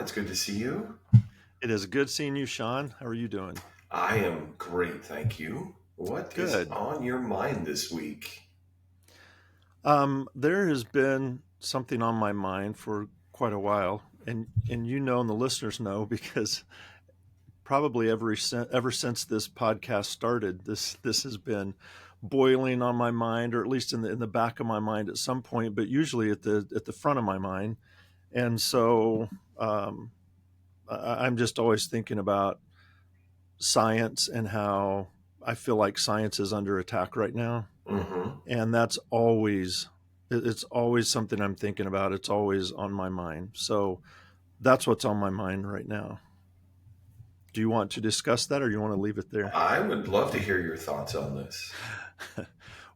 It's good to see you. It is good seeing you, Sean. How are you doing? I am great, thank you. What is Good. on your mind this week? There has been something on my mind for quite a while, and and the listeners know because probably ever since this podcast started, this has been boiling on my mind, or at least in the back of my mind at some point, but usually at the front of my mind. And so I'm just always thinking about science and how I feel like science is under attack right now. Mm-hmm. And it's always something I'm thinking about. It's always on my mind. So that's what's on my mind right now. Do you want to discuss that, or do you want to leave it there? I would love to hear your thoughts on this.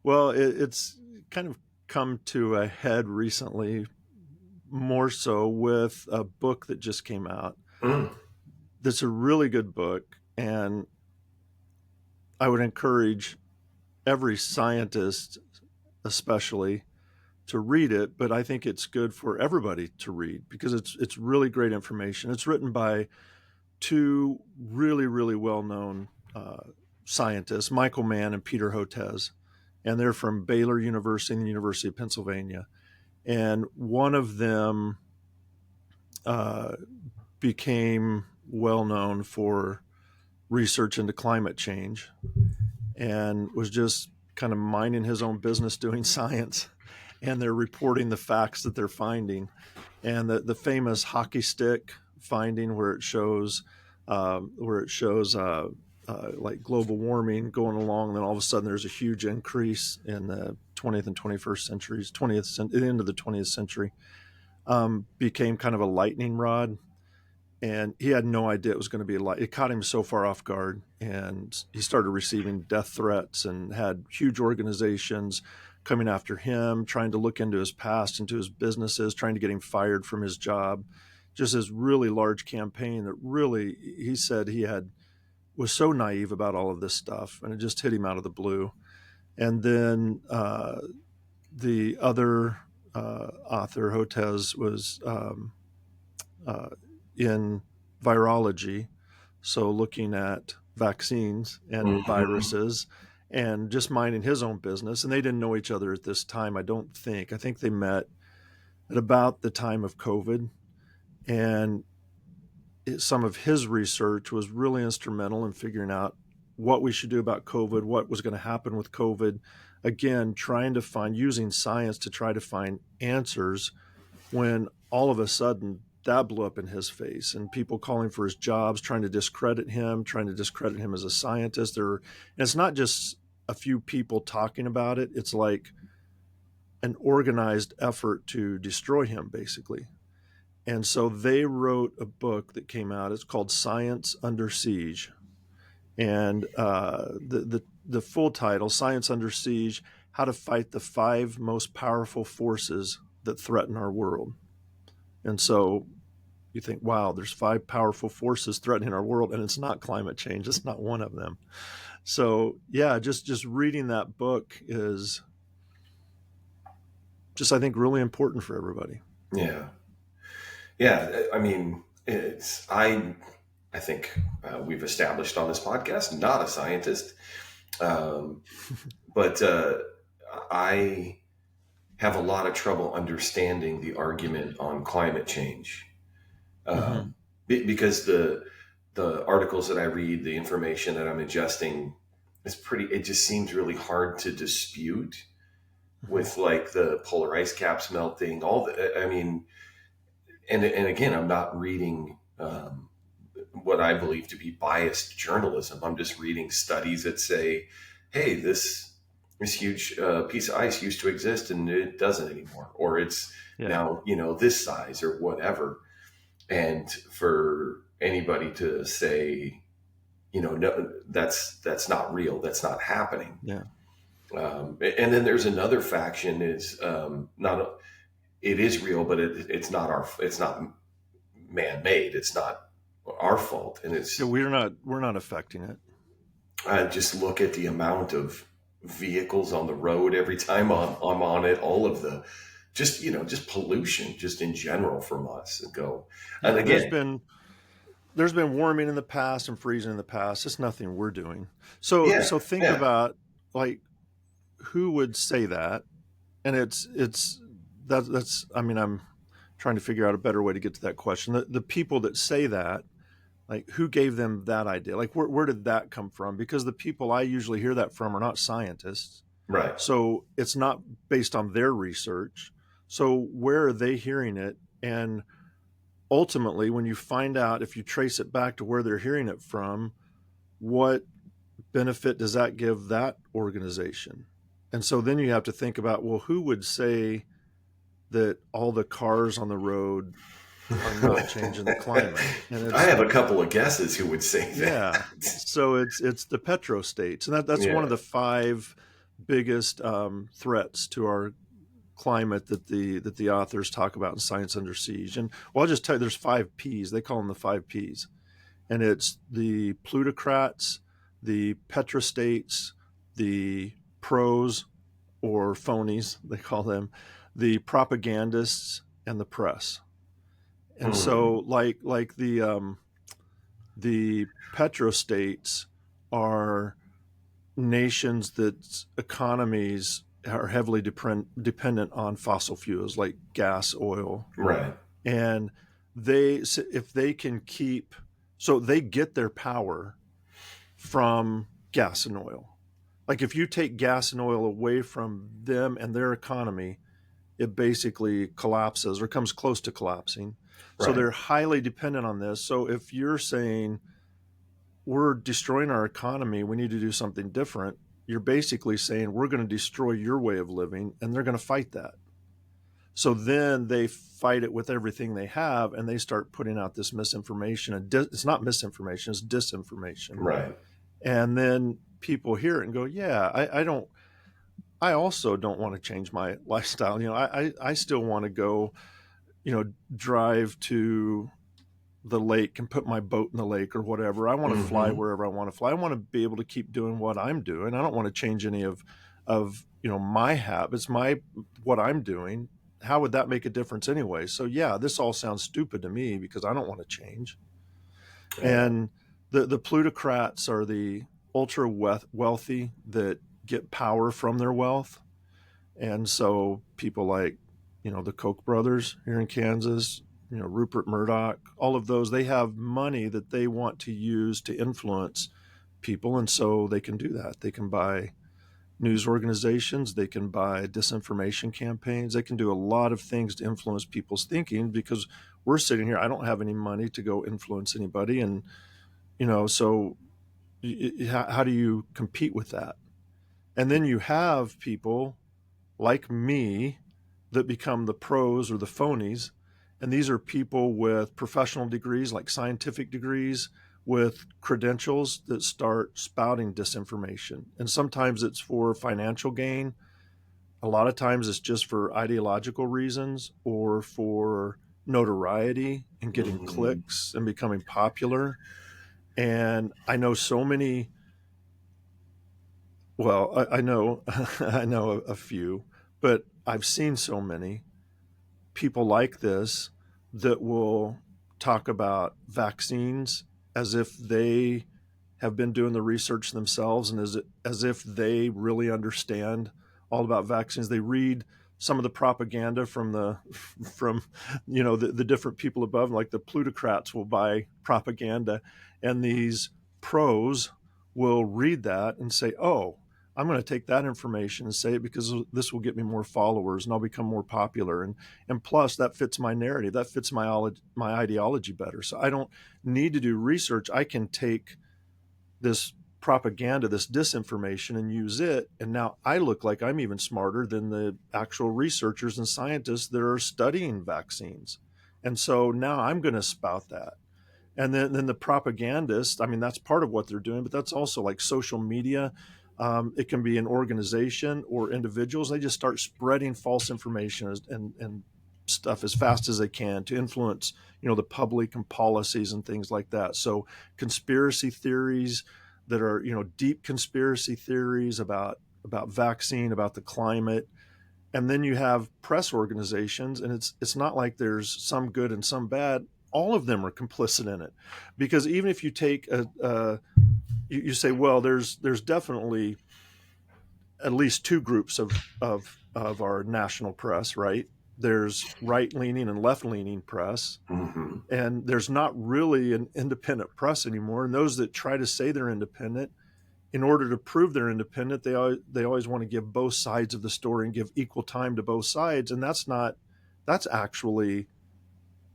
Well, it's kind of come to a head recently, more so with a book that just came out. Mm. That's a really good book, and I would encourage every scientist, especially, to read it, but I think it's good for everybody to read because it's really great information. It's written by two really well known scientists, Michael Mann and Peter Hotez, and they're from Baylor University and the University of Pennsylvania. And one of them uh, became well known for research into climate change and was just kind of minding his own business doing science, and they're reporting the facts that they're finding. And the famous hockey stick finding where it shows like global warming going along, and then all of a sudden there's a huge increase in the 20th and 21st centuries, the end of the 20th century, became kind of a lightning rod. And he had no idea it was going to be it caught him so far off guard, and he started receiving death threats and had huge organizations coming after him, trying to look into his past, into his businesses, trying to get him fired from his job. Just this really large campaign that really, he said, was so naive about all of this stuff, and it just hit him out of the blue. And then the other author, Hotez, was in virology, so looking at vaccines and Mm-hmm. viruses, and just minding his own business. And they didn't know each other at this time, I don't think. I think they met at about the time of COVID. And some of his research was really instrumental in figuring out what we should do about COVID, what was going to happen with COVID. Again, trying to find, using science to try to find answers, when all of a sudden that blew up in his face, and people calling for his jobs, trying to discredit him as a scientist. And it's not just a few people talking about it. It's like an organized effort to destroy him, basically. And so they wrote a book that came out. It's called Science Under Siege. And the full title, Science Under Siege: How to Fight the Five Most Powerful Forces That Threaten Our World. And so you think, wow, there's five powerful forces threatening our world, and it's not climate change. It's not one of them. So yeah, just reading that book is just, I think, really important for everybody. Yeah, yeah. I mean, it's I think we've established on this podcast, not a scientist, um, but I have a lot of trouble understanding the argument on climate change. Mm-hmm. Because the articles that I read, the information that I'm ingesting, is pretty. It just seems really hard to dispute Mm-hmm. with like the polar ice caps melting. All the, I mean, and again, I'm not reading what I believe to be biased journalism. I'm just reading studies that say, hey, this huge piece of ice used to exist and it doesn't anymore, or it's Yeah. now this size or whatever. And for anybody to say, no, that's not real, that's not happening. Yeah. And then there's another faction is not it is real, but it's not man made. It's not our fault, and Yeah. it's We're not affecting it. I just look at the amount of vehicles on the road every time I'm on it, all of the just, just pollution, just in general from us, and go, and Yeah, again, there's been warming in the past and freezing in the past. It's nothing we're doing. So yeah, think yeah, about, like, who would say that? And it's that's I mean, I'm trying to figure out a better way to get to that question. The people that say that, like, who gave them that idea? Like, where did that come from? Because the people I usually hear that from are not scientists. right, So it's not based on their research. So where are they hearing it? And ultimately, when you find out, if you trace it back to where they're hearing it from, what benefit does that give that organization? And so then you have to think about, well, who would say that all the cars on the road are not changing the climate? And I it's, have a couple of guesses who would say yeah. that. So it's the petrostates, and that's one Yeah. of the five biggest threats to our climate that the authors talk about in Science Under Siege. And well, I'll just tell you, there's five P's. They call them the five P's, and it's the plutocrats, the petrostates, the pros or phonies, they call them, the propagandists, and the press. And Hmm. so, like the petrostates are nations that economies are heavily dependent on fossil fuels like gas, oil, Right. and if they can keep, so they get their power from gas and oil. Like, if you take gas and oil away from them and their economy, it basically collapses or comes close to collapsing. So Right. they're highly dependent on this. So if you're saying we're destroying our economy, we need to do something different, you're basically saying we're going to destroy your way of living, and they're going to fight that. So then they fight it with everything they have, and they start putting out this misinformation. And it's not misinformation, it's disinformation. Right. And then people hear it and go, yeah, I don't, I also don't want to change my lifestyle. I still want to go, drive to the lake and put my boat in the lake or whatever. I want to fly Hmm. wherever I want to fly. I want to be able to keep doing what I'm doing. I don't want to change any of my habits, my what I'm doing. How would that make a difference anyway? So yeah, this all sounds stupid to me because I don't want to change. Yeah. And the plutocrats are the ultra wealthy that get power from their wealth. And so people like, the Koch brothers here in Kansas, Rupert Murdoch, all of those, they have money that they want to use to influence people. And so they can do that. They can buy news organizations, they can buy disinformation campaigns, they can do a lot of things to influence people's thinking because we're sitting here. I don't have any money to go influence anybody. And, so how do you compete with that? And then you have people like me that become the pros or the phonies. And these are people with professional degrees, like scientific degrees, with credentials that start spouting disinformation. And sometimes it's for financial gain. A lot of times it's just for ideological reasons or for notoriety and getting Hmm. clicks and becoming popular. And I know so many, well, I know I know a few, but I've seen so many people like this that will talk about vaccines as if they have been doing the research themselves and as if they really understand all about vaccines. They read some of the propaganda from from the different people above, like the plutocrats will buy propaganda, and these pros will read that and say, oh, I'm going to take that information and say it because this will get me more followers and I'll become more popular. And plus, that fits my narrative. That fits my ideology better. So I don't need to do research. I can take this propaganda, this disinformation, and use it. And now I look like I'm even smarter than the actual researchers and scientists that are studying vaccines. And so now I'm going to spout that. And then the propagandists, I mean, that's part of what they're doing, but that's also like social media. It can be an organization or individuals. They just start spreading false information and stuff as fast as they can to influence, the public and policies and things like that. So conspiracy theories that are, deep conspiracy theories about vaccine, about the climate, And then you have press organizations, and it's not like there's some good and some bad. All of them are complicit in it, because even if you take you say, well, there's definitely at least two groups of our national press, right? There's right leaning and left leaning press, Mm-hmm. and there's not really an independent press anymore. And those that try to say they're independent, in order to prove they're independent, they always want to give both sides of the story and give equal time to both sides, and that's actually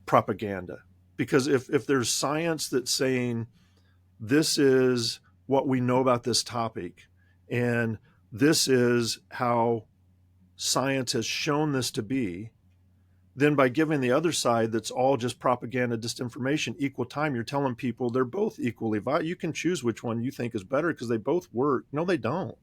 propaganda. Because if there's science that's saying this is what we know about this topic, and this is how science has shown this to be, then by giving the other side that's all just propaganda, disinformation, equal time, you're telling people they're both equally valuable. You can choose which one you think is better because they both work. No, they don't.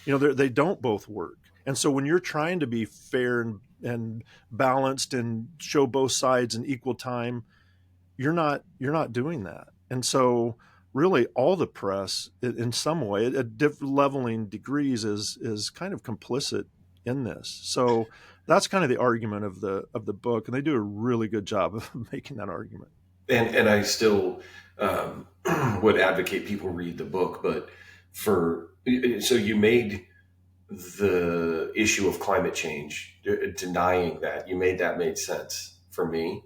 They don't both work. And so when you're trying to be fair and balanced and show both sides in equal time, you're not doing that. And so really all the press in some way at leveling degrees is kind of complicit in this. So that's kind of the argument of the book, and they do a really good job of making that argument. And I still would advocate people read the book, but for so you made the issue of climate change, denying that, you made that made sense for me.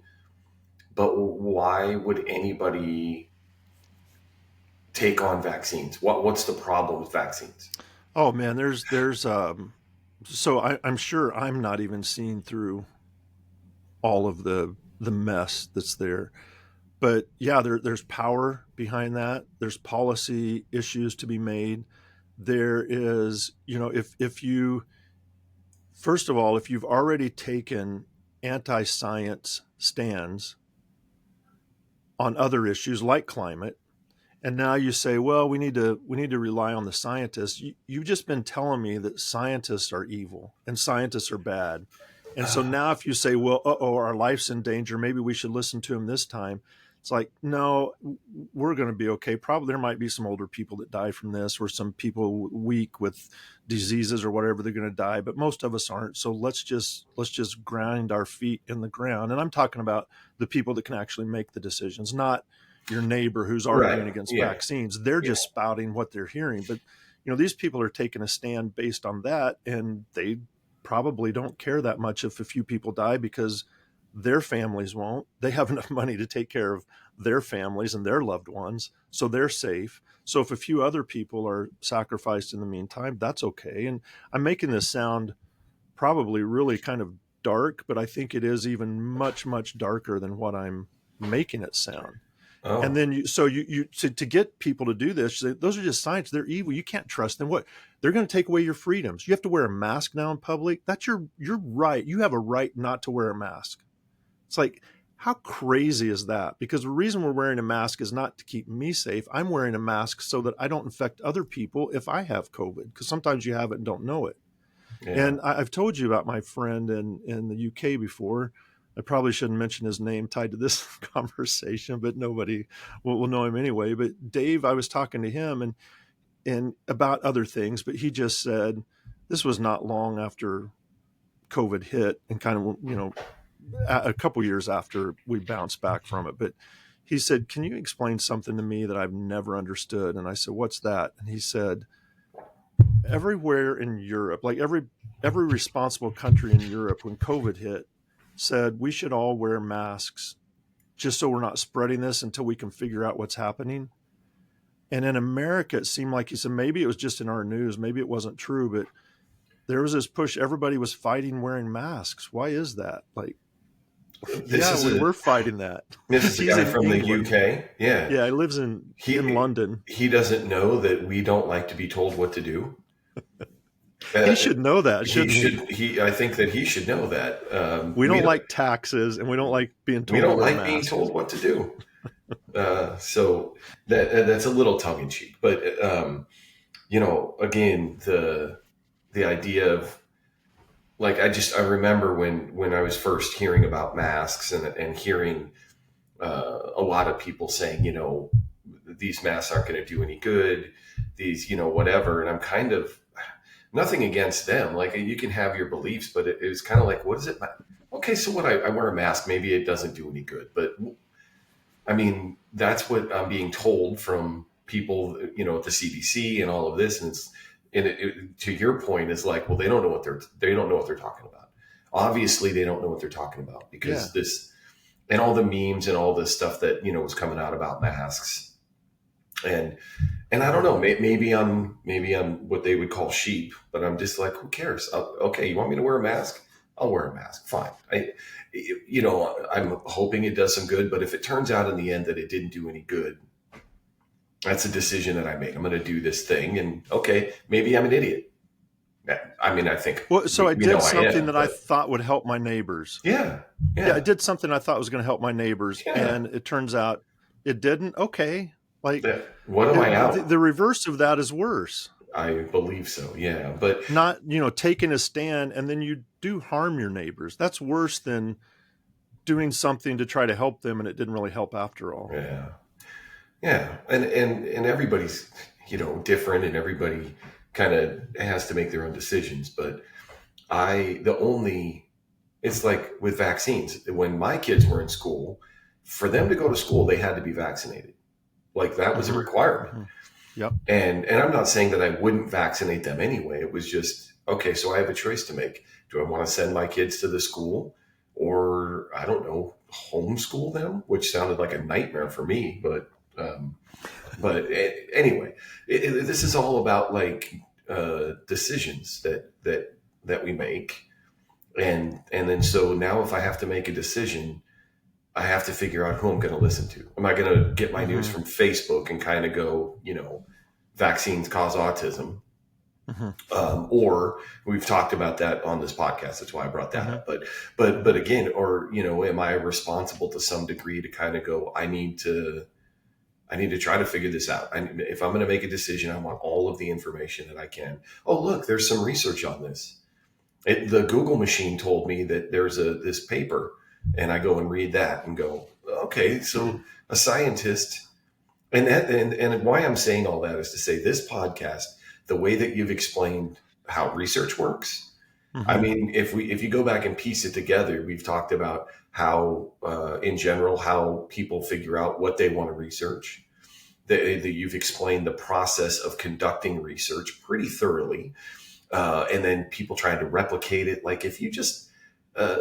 But why would anybody take on vaccines? What's the problem with vaccines? Oh man, there's so I'm sure I'm not even seeing through all of the mess that's there. But yeah, there's power behind that. There's policy issues to be made. There is, if you, first of all, if you've already taken anti-science stands on other issues like climate, and now you say, well, we need to rely on the scientists. You've just been telling me that scientists are evil and scientists are bad. And so now if you say, well, our life's in danger, maybe we should listen to him this time. It's like, no, we're going to be okay. Probably there might be some older people that die from this, or some people weak with diseases or whatever, they're going to die, but most of us aren't. So let's just grind our feet in the ground. And I'm talking about the people that can actually make the decisions, not your neighbor who's arguing Right. against Yeah. vaccines. They're Yeah. just spouting what they're hearing. But these people are taking a stand based on that, and they probably don't care that much if a few people die, because their families won't. They have enough money to take care of their families and their loved ones, so they're safe. So if a few other people are sacrificed in the meantime, that's okay. And I'm making this sound probably really kind of dark, but I think it is even much, much darker than what I'm making it sound. And Oh. then to get people to do this, those are just science. They're evil. You can't trust them. What? They're going to take away your freedoms. You have to wear a mask now in public. That's your right. You have a right not to wear a mask. It's like, how crazy is that? Because the reason we're wearing a mask is not to keep me safe. I'm wearing a mask so that I don't infect other people if I have COVID, because sometimes you have it and don't know it. Yeah. And I've told you about my friend in the UK before. I probably shouldn't mention his name tied to this conversation, but nobody will know him anyway. But Dave, I was talking to him and about other things, but he just said this was not long after COVID hit, and kind of, a couple years after we bounced back from it. But he said, "Can you explain something to me that I've never understood?" And I said, "What's that?" And he said, everywhere in Europe, like every responsible country in Europe, when COVID hit, said we should all wear masks just so we're not spreading this until we can figure out what's happening. And in America, it seemed like, he said, maybe it was just in our news, maybe it wasn't true, but there was this push. Everybody was fighting wearing masks. Why is that? Like, This yeah, is we a were fighting that. this is a He's guy in from the England. UK. Yeah. Yeah, he lives in He London. he doesn't know that we don't like to be told what to do. He Uh, should know that, he shouldn't he? should. He. I think that he should know that. We don't like taxes, and we don't like being We told to don't wear like being masks. told what to do. So that's a little tongue in cheek, but again, the idea of, like, I remember when I was first hearing about masks and hearing a lot of people saying, these masks aren't going to do any good, these, whatever, and I'm kind of, nothing against them. Like you can have your beliefs, but it was kind of like, what does it matter? Okay, so what I wear a mask, maybe it doesn't do any good, but I mean, that's what I'm being told from people, at the CDC and all of this. And to your point, is like, well, they don't know what they're talking about. Obviously, they don't know what they're talking about Yeah. because this and all the memes and all this stuff that was coming out about masks and I don't know, maybe I'm what they would call sheep, but I'm just like, who cares? Okay, you want me to wear a mask? I'll wear a mask. Fine. I'm hoping it does some good, but if it turns out in the end that it didn't do any good, that's a decision that I made. I'm going to do this thing, and okay, maybe I'm an idiot. I mean, I think Well, so I we know did I something am, that I but thought would help my neighbors. yeah, Yeah, I yeah, did something I thought was going to help my neighbors, yeah. and it turns out it didn't. Okay, like What am I the out? reverse of that is worse. I believe so. Yeah, but Not taking a stand and then you do harm your neighbors. That's worse than doing something to try to help them and it didn't really help after all. yeah, yeah, and everybody's different, and everybody kind of has to make their own decisions. But the only it's like with vaccines. When my kids were in school, for them to go to school, they had to be vaccinated. Like that was a Mm-hmm. requirement. Mm-hmm. Yep. And I'm not saying that I wouldn't vaccinate them anyway. It was just, okay, so I have a choice to make. Do I want to send my kids to the school, or I don't know, homeschool them, which sounded like a nightmare for me. Anyway, this is all about like decisions that we make. And then so now if I have to make a decision, I have to figure out who I'm going to listen to. Am I going to get my news Mm-hmm. from Facebook and kind of go, vaccines cause autism? Mm-hmm. Or we've talked about that on this podcast. That's why I brought that Mm-hmm. up. But again, or am I responsible to some degree to kind of go? I need to try to figure this out. If I'm going to make a decision, I want all of the information that I can. Oh, look, there's some research on this. The Google machine told me that there's this paper, and I go and read that and go, okay, so a scientist, and why I'm saying all that is to say this podcast, the way that you've explained how research works. I Mm-hmm. mean, if you go back and piece it together, we've talked about how, in general, how people figure out what they want to research. That you've explained the process of conducting research pretty thoroughly, and then people trying to replicate it. Like if you just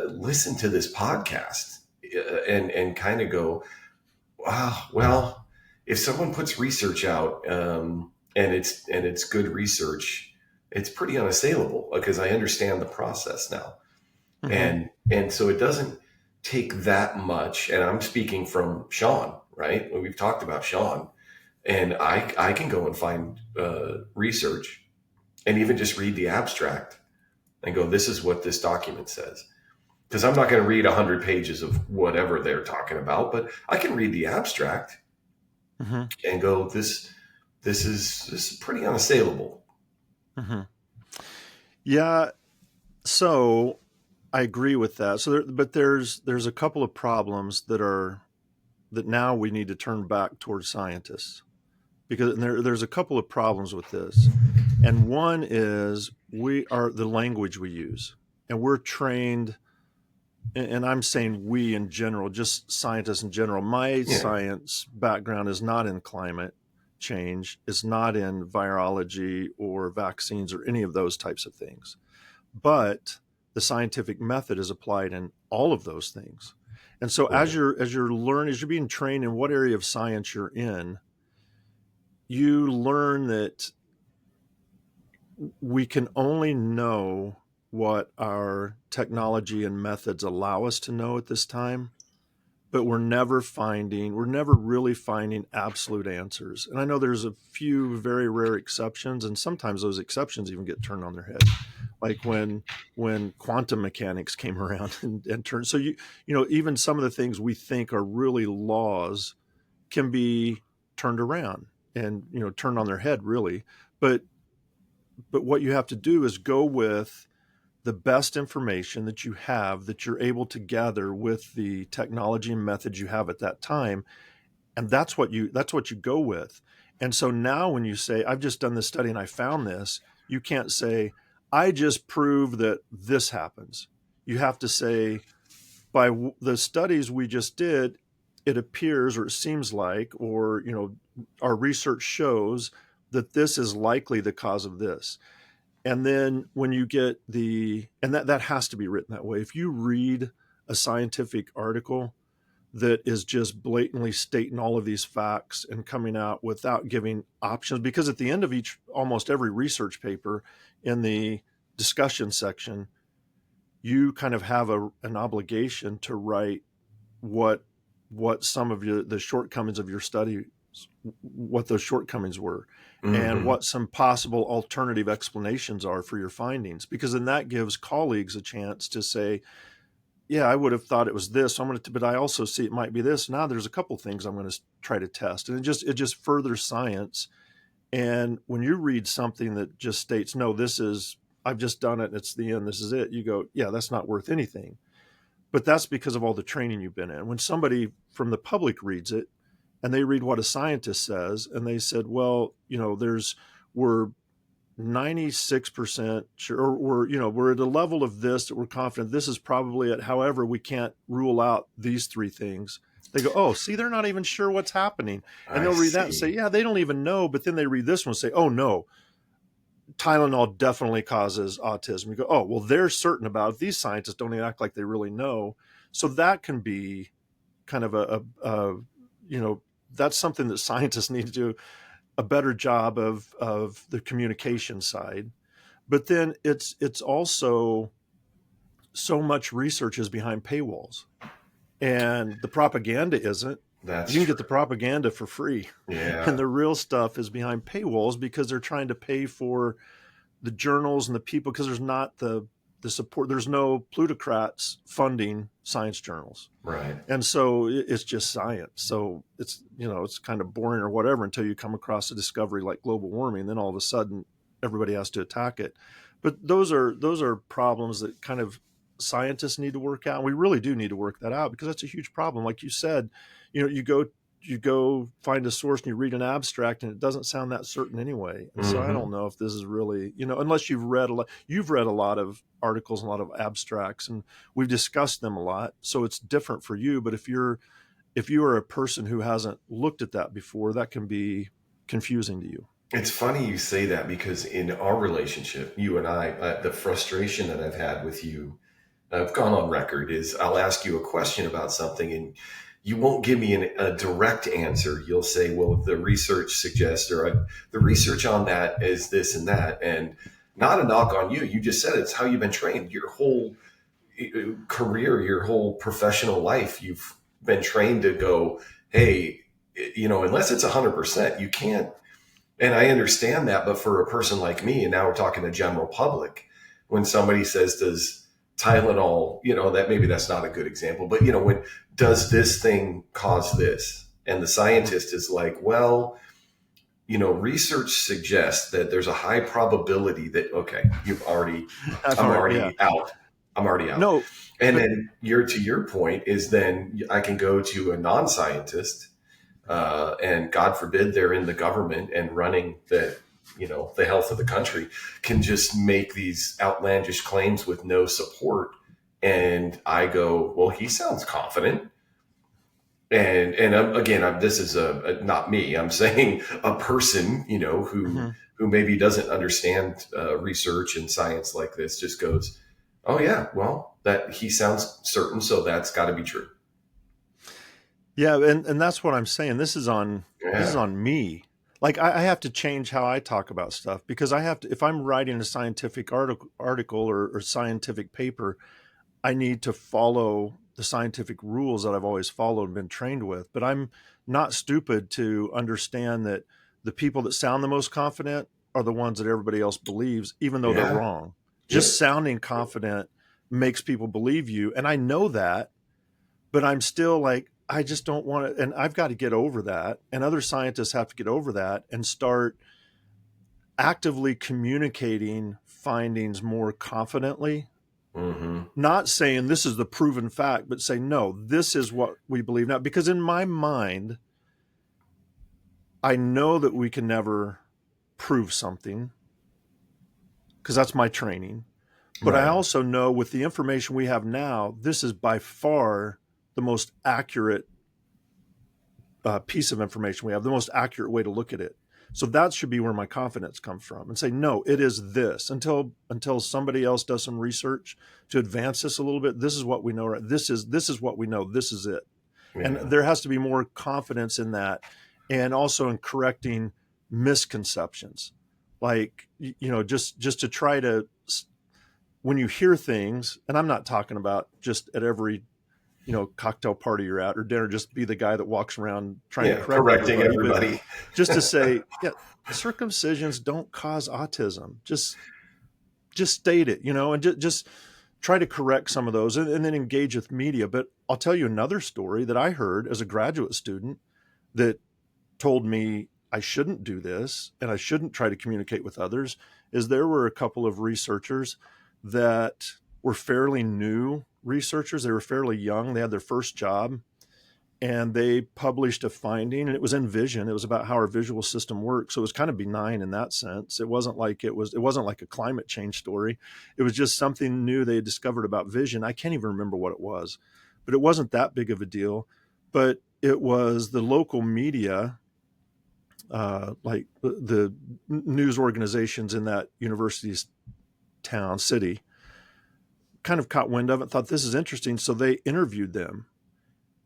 listen to this podcast and kind of go, wow, well, if someone puts research out, and it's good research, it's pretty unassailable because I understand the process now, Mm-hmm. and so it doesn't take that much. And I'm speaking from Sean, right? When we've talked about Sean, and I can go and find research and even just read the abstract and go, this is what this document says. Because I'm not going to read 100 pages of whatever they're talking about, but I can read the abstract Mm-hmm. and go, this is pretty unassailable. Mm-hmm. Yeah. So I agree with that. But there's a couple of problems that now we need to turn back towards scientists because there's a couple of problems with this. And one is the language we use, and we're trained, and I'm saying we in general, just scientists in general. My Yeah. science background is not in climate change, it's not in virology or vaccines or any of those types of things. But the scientific method is applied in all of those things. And so Right. as you're being trained in what area of science you're in, you learn that we can only know what our technology and methods allow us to know at this time, but we're never really finding absolute answers. And I know there's a few very rare exceptions, and sometimes those exceptions even get turned on their head, like when quantum mechanics came around and turned. So even some of the things we think are really laws can be turned around and turned on their head, really. But what you have to do is go with the best information that you have, that you're able to gather with the technology and methods you have at that time, and that's what you go with. And so now when you say, I've just done this study and I found this, you can't say, I just prove that this happens. You have to say, by the studies we just did, it appears, or it seems like, or, our research shows that this is likely the cause of this. And then when you get and that has to be written that way. If you read a scientific article that is just blatantly stating all of these facts and coming out without giving options, because at the end of almost every research paper, in the discussion section, you kind of have an obligation to write what some of the shortcomings of your study, what those shortcomings were, and Mm-hmm. what some possible alternative explanations are for your findings, because then that gives colleagues a chance to say, yeah, I would have thought it was this, so but I also see it might be this. Now there's a couple things I'm going to try to test, and it just furthers science. And when you read something that just states, no, this is, I've just done it and it's the end, this is it, you go, yeah, that's not worth anything. But that's because of all the training you've been in. When somebody from the public reads it and they read what a scientist says and they said, well, we're 96% sure, or we're at a level of this that we're confident this is probably it. However, we can't rule out these three things. They go, oh, see, they're not even sure what's happening. And I they'll read that and say, see. yeah, they don't even know. But then they read this one and say, oh, no, Tylenol definitely causes autism. You go, oh, well, they're certain about it. These scientists don't even act like they really know. So that can be kind of that's something that scientists need to do a better job of the communication side. But then it's also, so much research is behind paywalls, and the propaganda isn't. That's You can get the true. propaganda for free, and Yeah. the real stuff is behind paywalls because they're trying to pay for the journals and the people, because there's not the support. There's no plutocrats funding science journals, Right. and so it's just science. So it's kind of boring or whatever until you come across a discovery like global warming. Then all of a sudden everybody has to attack it. But those are problems that kind of scientists need to work out. And we really do need to work that out, because that's a huge problem. Like you said, you go find a source and you read an abstract and it doesn't sound that certain anyway. And so I don't Mm-hmm. know if this is really, unless you've read a lot of articles and a lot of abstracts, and we've discussed them a lot. So it's different for you. But if you are a person who hasn't looked at that before, that can be confusing to you. It's funny you say that because in our relationship, you and I, the frustration that I've had with you, I've gone on record, is I'll ask you a question about something and you won't give me a direct answer. You'll say, well, the research suggests, or the research on that is this and that. And not a knock on you. You just said it's how you've been trained. Your whole career, your whole professional life, you've been trained to go, hey, unless it's 100%, you can't. And I understand that, but for a person like me, and now we're talking the general public, when somebody says, does Tylenol, that maybe that's not a good example, but when does this thing cause this? And the Mhm. scientist is like, well, research suggests that there's a high probability that, okay, I've I'm already, yeah. already out. I'm already out. No, And but then to your point is then I can go to a non-scientist, and God forbid they're in the government and running the health of the country, can just make these outlandish claims with no support. And I go, well, he sounds confident. And again, this is not me. I'm saying a person, mhm. who maybe doesn't understand research and science like this, just goes, "Oh yeah, well, that he sounds certain, so that's got to be true." Yeah, and that's what I'm saying. This is Yeah, on me. Like I have to change how I talk about stuff, because I have to, if I'm writing a scientific article or scientific paper, I need to follow the scientific rules that I've always followed and been trained with. But I'm not stupid to understand that the people that sound the most confident are the ones that everybody else believes, even though they're yeah, wrong. Just yep. sounding confident makes people believe you. And I know that, but I'm still like, I just don't want to. And I've got to get over that. And other scientists have to get over that and start actively communicating findings more confidently, Mm-hmm. not saying this is the proven fact, but say, no, this is what we believe now. Because in my mind, I know that we can never prove something, because that's my training. But I Right. also know with the information we have now, this is by far the most accurate piece of information we have, the most accurate way to look at it. So that should be where my confidence comes from, and say, no, it is this until somebody else does some research to advance this a little bit. This is what we know. Right? This is what we know. This is it. And Yeah. there has to be more confidence in that, and also in correcting misconceptions. Like, just to try to, when you hear things, and I'm not talking about just at every cocktail party you're at or dinner, just be the guy that walks around trying to Yeah. correct Correcting everybody, but everybody. just to say, yeah, circumcisions don't cause autism. Just state it, and just try to correct some of those, and then engage with media. But I'll tell you another story that I heard as a graduate student that told me I shouldn't do this and I shouldn't try to communicate with others. Is there were a couple of researchers that were fairly new researchers. They were fairly young. They had their first job, and they published a finding, and it was in vision. It was about how our visual system works. So it was kind of benign in that sense. It wasn't like a climate change story. It was just something new they had discovered about vision. I can't even remember what it was, but it wasn't that big of a deal. But it was the local media, like the news organizations in that university's city, kind of caught wind of it, thought this is interesting. So they interviewed them.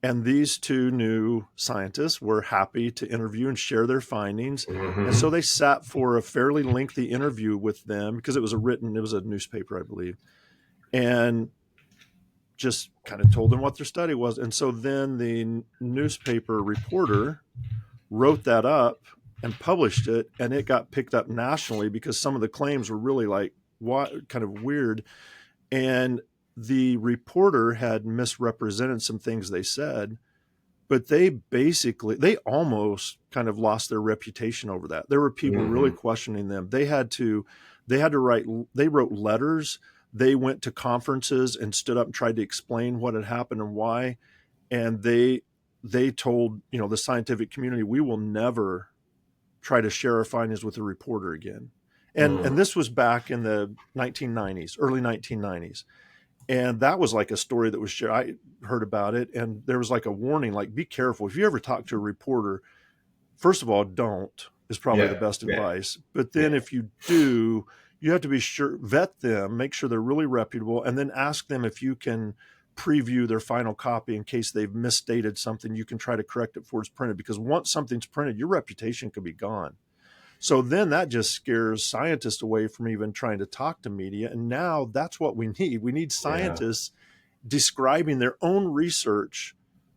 And these two new scientists were happy to interview and share their findings. And so Hmm. they sat for a fairly lengthy interview with them, because it was a newspaper, I believe, and just kind of told them what their study was. And so then the newspaper reporter wrote that up and published it, and it got picked up nationally because some of the claims were really like, what, kind of weird. And the reporter had misrepresented some things they said, but they almost kind of lost their reputation over that. There were people really Hmm. questioning them. They wrote letters. They went to conferences and stood up and tried to explain what had happened and why. And they told, the scientific community, we will never try to share our findings with a reporter again. And this was back in the 1990s, early 1990s. And that was like a story that was shared. I heard about it, and there was like a warning, like, be careful. If you ever talk to a reporter, first of all, don't, is probably the Yeah. best Yeah. advice. But Yeah. then if you do, you have to be sure, vet them, make sure they're really reputable, and then ask them if you can preview their final copy in case they've misstated something. You can try to correct it before it's printed, because once something's printed, your reputation could be gone. So then that just scares scientists away from even trying to talk to media. And now that's what we need. We need Yeah. scientists describing their own research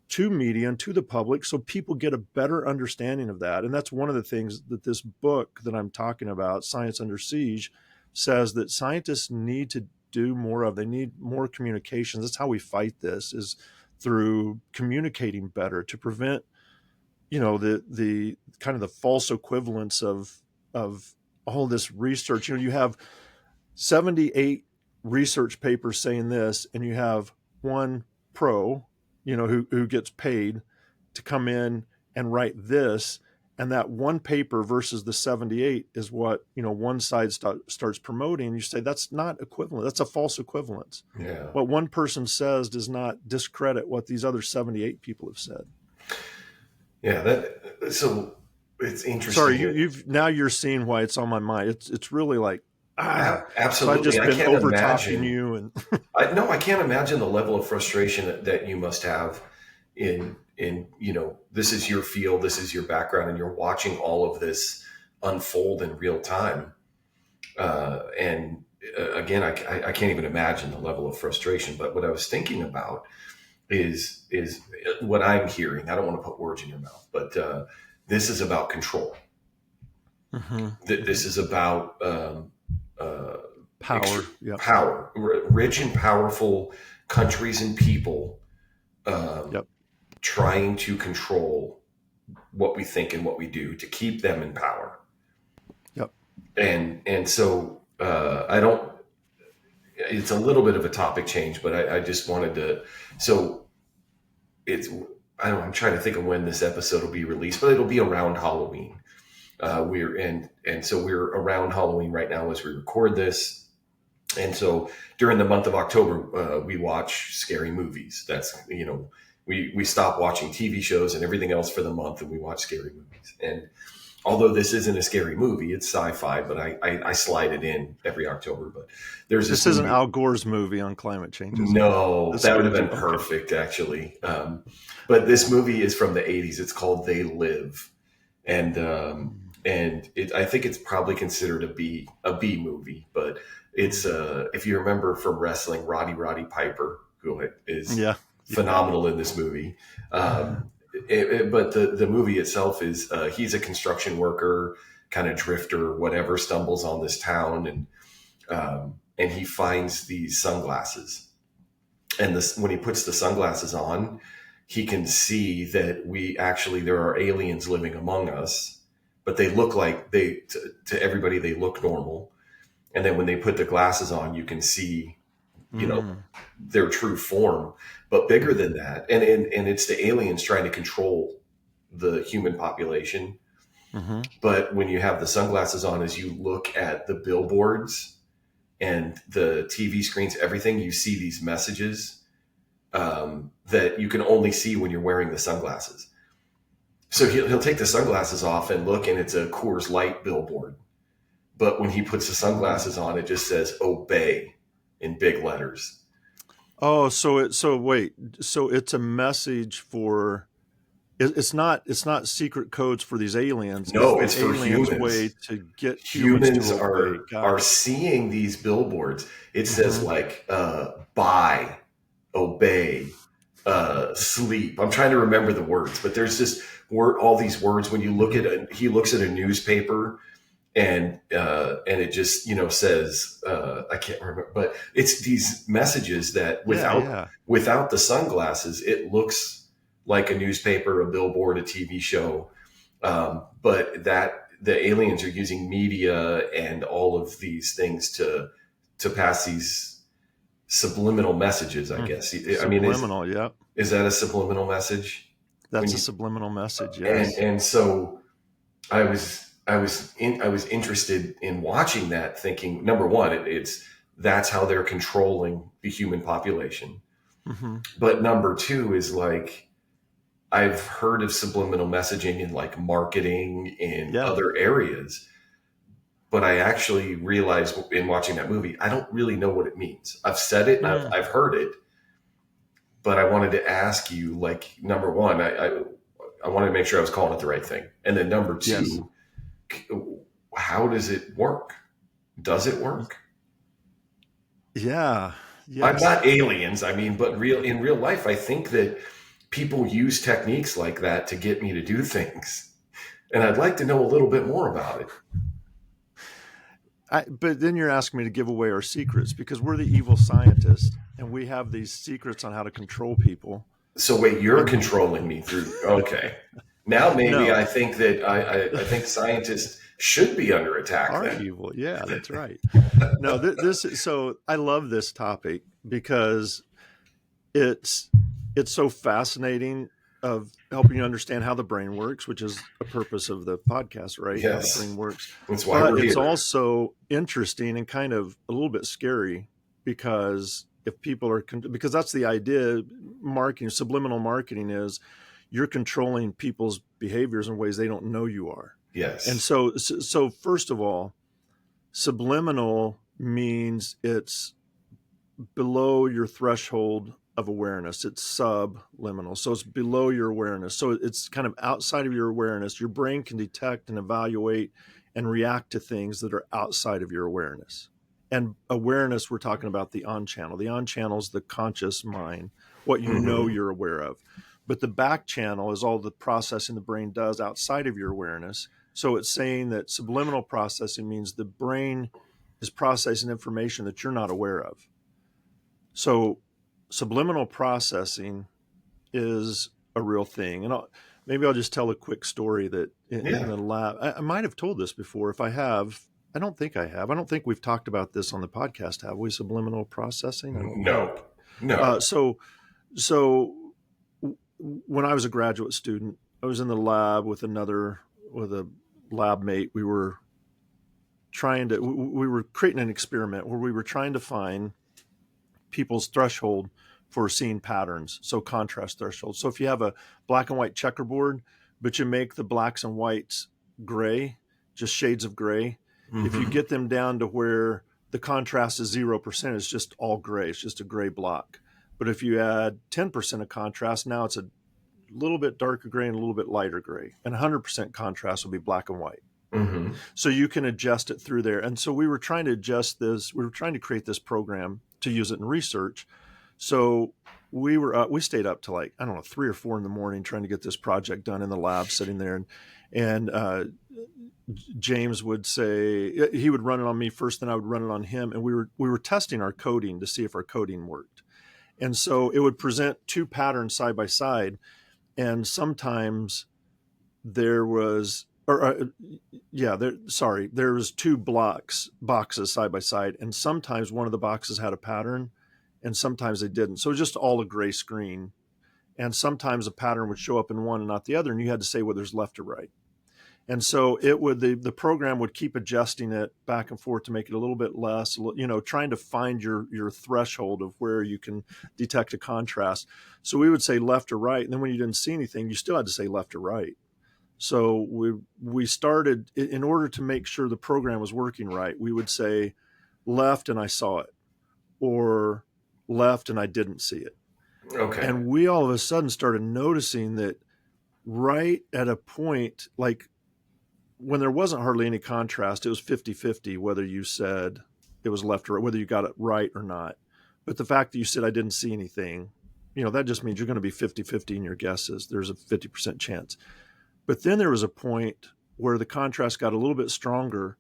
to media and to the public, so people get a better understanding of that. And that's one of the things that this book that I'm talking about, Science Under Siege, says that scientists need to do more of. They need more communications. That's how we fight this, is through communicating better to prevent, the kind of the false equivalence of all this research. You have 78 research papers saying this, and you have one pro, who gets paid to come in and write this, and that one paper versus the 78 is what, one side starts promoting. You say that's not equivalent. That's a false equivalence. Yeah. What one person says does not discredit what these other 78 people have said. Yeah. So it's Sorry, interesting. you're seeing why it's on my mind. It's really like, so I've Absolutely. just I been can't over talking imagine. you, and No, I can't imagine the level of frustration that you must have this is your field, this is your background, and you're watching all of this unfold in real time. And again, I can't even imagine the level of frustration. But what I was thinking about is what I'm hearing. I don't want to put words in your mouth, but this is about control. mm-hmm, This mm-hmm. is about uh, extra Power. Yep. power. Rich and powerful countries and people um, Yep. trying to control what we think and what we do to keep them in power. Yep. And so I don't. It's a little bit of a topic change, but I just wanted to. So it's. I don't. I'm trying to think of when this episode will be released, but it'll be around Halloween. So we're around Halloween right now as we record this. And so during the month of October, we watch scary movies. That's, we stop watching TV shows and everything else for the month, and we watch scary movies. And although this isn't a scary movie, it's sci-fi, but I slide it in every October. But there's this This isn't movie. Al Gore's movie on climate change, is it? No, The that would have Scrooge. been perfect, actually. But this movie is from the '80s. It's called They Live, and I think it's probably considered a B movie. But it's if you remember from wrestling, Roddy Piper, who is Yeah. phenomenal in this movie. But the movie itself is he's a construction worker, kind of drifter, whatever, stumbles on this town, and he finds these sunglasses. And when he puts the sunglasses on, he can see that there are aliens living among us, but they look like to everybody, they look normal. And then when they put the glasses on, you can see, their true form, but bigger than that. And it's the aliens trying to control the human population. Mm-hmm. But when you have the sunglasses on, as you look at the billboards and the TV screens, everything, you see these messages that you can only see when you're wearing the sunglasses. So he'll take the sunglasses off and look, and it's a Coors Light billboard. But when he puts the sunglasses on, it just says "obey" in big letters. Oh, so it's a message for. It's not secret codes for these aliens. No, it's the for aliens' humans. way to get Humans to obey. are seeing these billboards. It says buy, obey, sleep. I'm trying to remember the words, but there's just all these words. When you look at he looks at a newspaper, and it just says I can't remember, but it's these messages that without the sunglasses, it looks like a newspaper, a billboard, a TV show, but that the aliens are using media and all of these things to pass these subliminal messages, I guess. Subliminal, yeah. Is that a subliminal message? That's a subliminal message, yes. And so I was interested in watching that, thinking, number one, that's how they're controlling the human population. Mm-hmm. But number two is like, I've heard of subliminal messaging in like marketing in other areas, but I actually realized in watching that movie, I don't really know what it means. I've said it, and I've heard it, but I wanted to ask you, like, number one, I wanted to make sure I was calling it the right thing. And then number two, how does it work? Does it work? Yeah. Yes. I'm not aliens. I mean, but in real life, I think that people use techniques like that to get me to do things. And I'd like to know a little bit more about it. But then you're asking me to give away our secrets, because we're the evil scientists and we have these secrets on how to control people. So wait, you're controlling me through. Okay. Now maybe I think that I think scientists should be under attack. Are evil. Yeah, that's right. No, this is, so I love this topic because it's so fascinating, of helping you understand how the brain works, which is a purpose of the podcast, right? Yes. How the brain works. That's why it's also interesting and kind of a little bit scary, because if people are, because that's the idea, marketing, subliminal marketing is you're controlling people's behaviors in ways they don't know you are. Yes. And so first of all, subliminal means it's below your threshold of awareness. It's subliminal. So it's below your awareness. So it's kind of outside of your awareness. Your brain can detect and evaluate and react to things that are outside of your awareness. And awareness, we're talking about the on channel. The on channel is the conscious mind, what you know you're aware of. But the back channel is all the processing the brain does outside of your awareness. So it's saying that subliminal processing means the brain is processing information that you're not aware of. So subliminal processing is a real thing. And maybe I'll just tell a quick story that in the lab, I might have told this before. If I have, I don't think I have. I don't think we've talked about this on the podcast, have we? Subliminal processing? No. So when I was a graduate student, I was in the lab with a lab mate, we were creating an experiment where we were trying to find people's threshold for seeing patterns, so contrast threshold. So if you have a black and white checkerboard, but you make the blacks and whites gray, just shades of gray, if you Mm-hmm. get them down to where the contrast is 0%, it's just all gray, it's just a gray block. But if you add 10% of contrast, now it's a little bit darker gray and a little bit lighter gray. And 100% contrast will be black and white. Mm-hmm. So you can adjust it through there. And so we were trying to adjust this. We were trying to create this program to use it in research. So we stayed up to like, I don't know, 3 or 4 in the morning trying to get this project done in the lab, sitting there. And James would say he would run it on me first, then I would run it on him. And we were testing our coding to see if our coding worked. And so it would present two patterns side by side. And sometimes there was there was two boxes side by side, and sometimes one of the boxes had a pattern and sometimes they didn't, so it was just all a gray screen. And sometimes a pattern would show up in one and not the other, and you had to say whether it's left or right. And so the program would keep adjusting it back and forth to make it a little bit less, trying to find your threshold of where you can detect a contrast. So we would say left or right, and then when you didn't see anything, you still had to say left or right. So we started, in order to make sure the program was working right, we would say left and I saw it, or left and I didn't see it. Okay. And we all of a sudden started noticing that right at a point, like when there wasn't hardly any contrast, it was 50-50 whether you said it was left or right, whether you got it right or not. But the fact that you said I didn't see anything, that just means you're going to be 50-50 in your guesses. There's a 50% chance. But then there was a point where the contrast got a little bit stronger,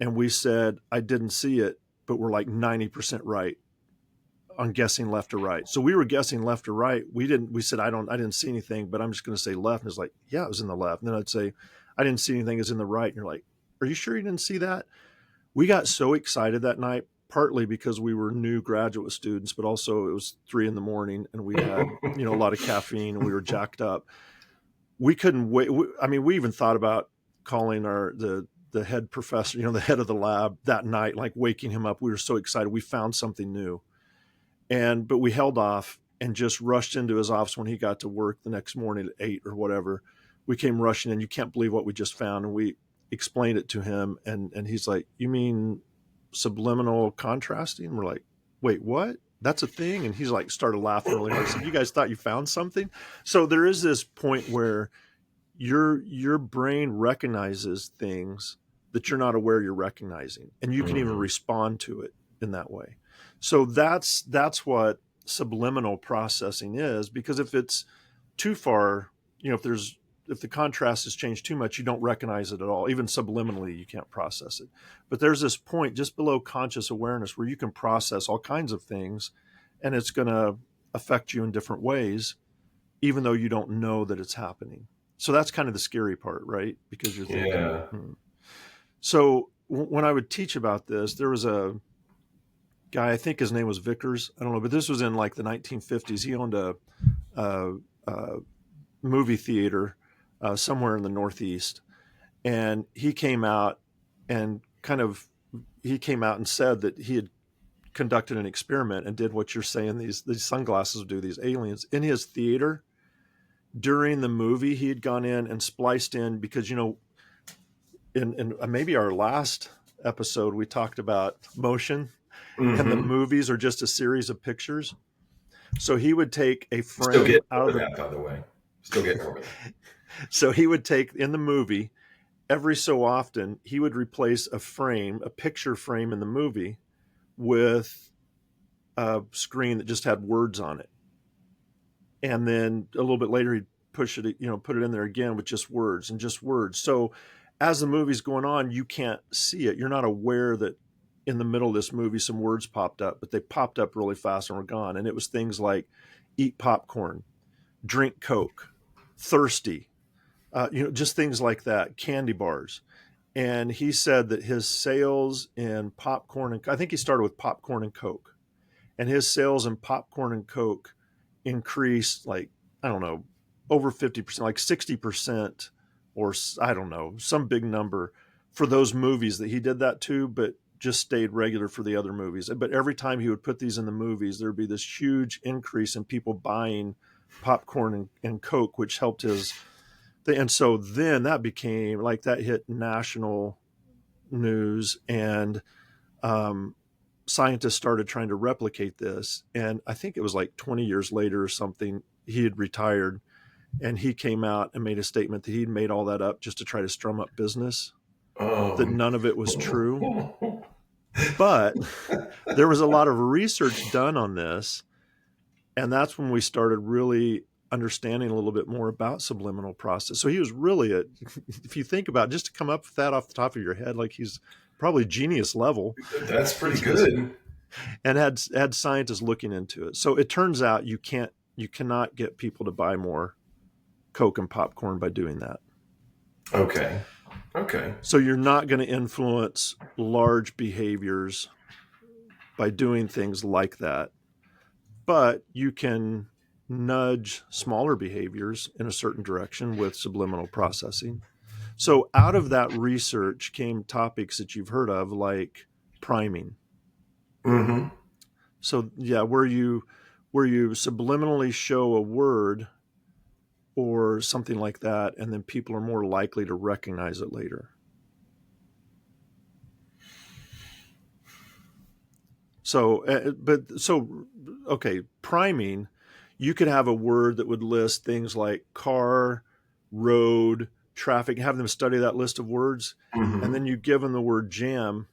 and we said, I didn't see it, but we're like 90% right on guessing left or right. So we were guessing left or right. We said, I didn't see anything, but I'm just going to say left. And it's like, yeah, it was in the left. And then I'd say, I didn't see anything, it's in the right. And you're like, are you sure you didn't see that? We got so excited that night, partly because we were new graduate students, but also it was 3 in the morning and we had, a lot of caffeine and we were jacked up. We couldn't wait. We even thought about calling the head professor, the head of the lab that night, like waking him up. We were so excited. We found something new. But we held off and just rushed into his office when he got to work the next morning at 8 or whatever. We came rushing in. You can't believe what we just found. And we explained it to him. And he's like, you mean subliminal contrasting? And we're like, wait, what? That's a thing? And he's like, started laughing really hard. I said, you guys thought you found something? So there is this point where your brain recognizes things that you're not aware you're recognizing. And you can even Mm-hmm. respond to it in that way. So that's what subliminal processing is, because if it's too far, if the contrast has changed too much, you don't recognize it at all. Even subliminally, you can't process it. But there's this point just below conscious awareness where you can process all kinds of things, and it's going to affect you in different ways, even though you don't know that it's happening. So that's kind of the scary part, right? Because you're thinking. Yeah. So when I would teach about this, there was a guy, I think his name was Vickers. I don't know, but this was in like the 1950s. He owned a movie theater somewhere in the Northeast, and he came out and said that he had conducted an experiment and did what you're saying these sunglasses do, these aliens in his theater. During the movie, he had gone in and spliced in, because in maybe our last episode we talked about motion, and the Mm-hmm. movies are just a series of pictures. So he would take a Still frame getting out over of the that, by the way. Still getting over that. so he would take, in the movie, every so often he would replace a picture frame in the movie, with a screen that just had words on it. And then a little bit later he'd put it in there again with just words and just words. So as the movie's going on, you can't see it. You're not aware that in the middle of this movie some words popped up, but they popped up really fast and were gone. And it was things like eat popcorn, drink Coke, thirsty, just things like that, candy bars. And he said that his sales in popcorn, and I think he started with popcorn and Coke, and his sales in popcorn and Coke increased, like, I don't know, over 50%, like 60% or I don't know, some big number for those movies that he did that to, but just stayed regular for the other movies. But every time he would put these in the movies, there'd be this huge increase in people buying popcorn and Coke, which helped his thing. And so then that became like that hit national news, and um, scientists started trying to replicate this. And I think it was like 20 years later or something, he had retired, and he came out and made a statement that he'd made all that up just to try to strum up business, that Um, none of it was true. But there was a lot of research done on this, and that's when we started really understanding a little bit more about subliminal process. So he was really if you think about it, just to come up with that off the top of your head, like he's probably genius level. that's pretty good. And had scientists looking into it. So it turns out you cannot get people to buy more Coke and popcorn by doing that. Okay. Okay. So you're not going to influence large behaviors by doing things like that, but you can nudge smaller behaviors in a certain direction with subliminal processing. So out of that research came topics that you've heard of, like priming. Mm-hmm. So yeah, where you subliminally show a word or something like that, and then people are more likely to recognize it later. So, okay, priming, you could have a word that would list things like car, road, traffic, have them study that list of words, and Mm-hmm. then you give them the word jam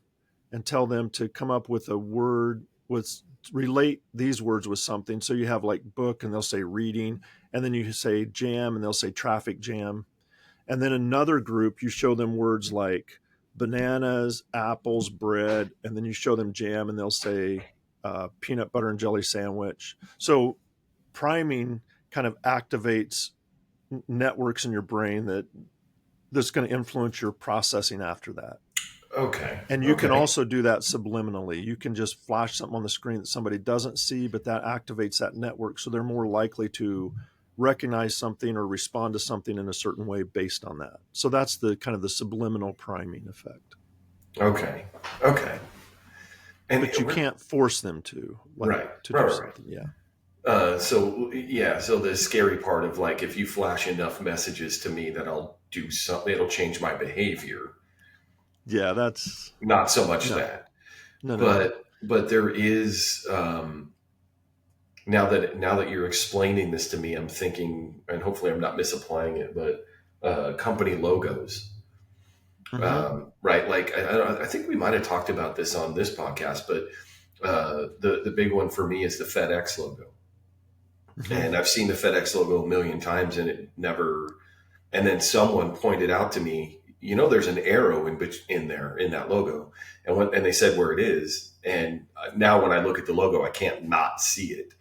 and tell them to come up with a word with relate these words with something. So you have like book, and they'll say reading, and then you say jam, and they'll say traffic jam. And then another group, you show them words like bananas, apples, bread, and then you show them jam, and they'll say peanut butter and jelly sandwich. So priming kind of activates networks in your brain that's going to influence your processing after that. Okay. And you can Okay. also do that subliminally. You can just flash something on the screen that somebody doesn't see, but that activates that network. So they're more likely to recognize something or respond to something in a certain way based on that. So that's the kind of the subliminal priming effect. Okay. Okay. And But you can't force them to, like, right. to Right. do Right. Right. something. Yeah. So yeah. So the scary part of like, if you flash enough messages to me that I'll do something, it'll change my behavior. Yeah, that's Not so much no, that, no. but there is now that you're explaining this to me, I'm thinking, and hopefully I'm not misapplying it, but company logos, Mm-hmm. right? Like I think we might have talked about this on this podcast, but the big one for me is the FedEx logo, Mm-hmm. and I've seen the FedEx logo a million times, and it never. And then someone pointed out to me, there's an arrow in there in that logo, and they said where it is, and now when I look at the logo, I can't not see it.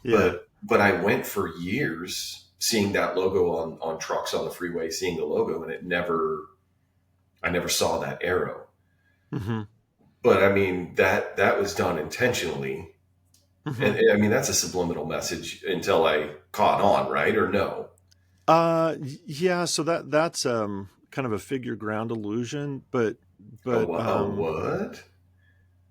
Yeah. But I went for years seeing that logo on trucks on the freeway, seeing the logo, and I never saw that arrow. Mm-hmm. But I mean that was done intentionally, Mm-hmm. and I mean that's a subliminal message until I caught on, right or no? Yeah. So that's kind of a figure ground illusion, but but A um, what?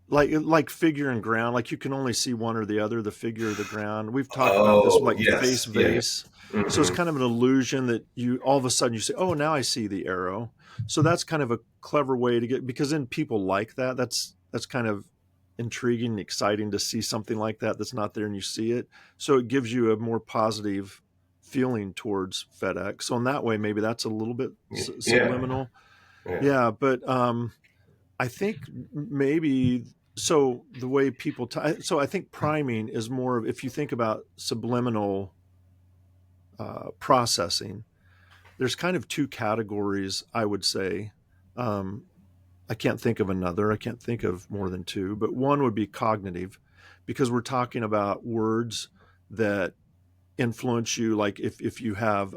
like figure and ground, like you can only see one or the other, the figure or the ground. We've talked about this with Oh like face yes, yeah, yeah. vase. So it's Hmm. kind of an illusion that you all of a sudden you say, oh, now I see the arrow. So that's kind of a clever way to get, because then people like that. That's kind of intriguing and exciting to see something like that that's not there and you see it. So it gives you a more positive feeling towards FedEx. So in that way, maybe that's a little bit Yeah, subliminal. yeah. Yeah, but I think maybe, so the way people so I think priming is more of, if you think about subliminal processing, there's kind of two categories, I would say. um, I can't think of another, I can't think of more than two, but one would be cognitive, because we're talking about words that influence you. Like if you have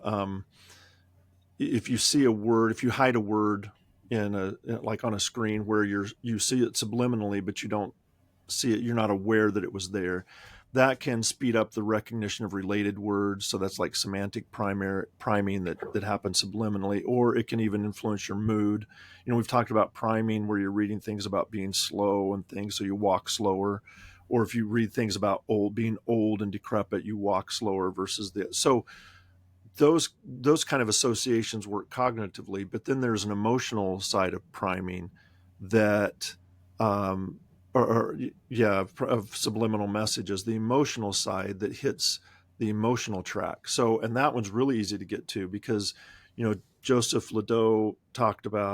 if you see a word, if you hide a word in a, like on a screen where you see it subliminally, but you don't see it, you're not aware that it was there. that can speed up the recognition of related words. So that's like semantic priming that happens subliminally, or it can even influence your mood. We've talked about priming where you're reading things about being slow and things, so you walk slower. Or if you read things about being old and decrepit, you walk slower versus the. So those kind of associations work cognitively, but then there's an emotional side of priming that um, yeah, of subliminal messages, the emotional side that hits the emotional track. So, and that one's really easy to get to because Joseph Ledoux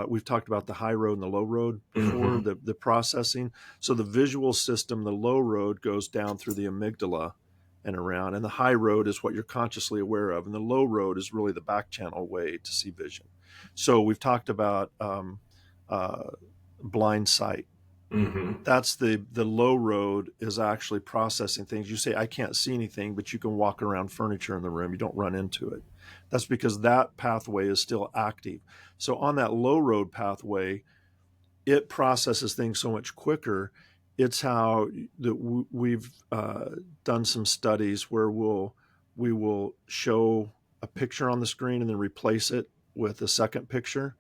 we've talked about the high road and the low road before, Mm-hmm. the processing. So the visual system, the low road goes down through the amygdala and around, and the high road is what you're consciously aware of, and the low road is really the back channel way to see vision. So we've talked about uh, blind sight. Mm-hmm. That's the low road, is actually processing things. You say, I can't see anything, but you can walk around furniture in the room, you don't run into it. That's because that pathway is still active. So on that low road pathway, it processes things so much quicker. It's how that we've done some studies where we will show a picture on the screen and then replace it with a second picture,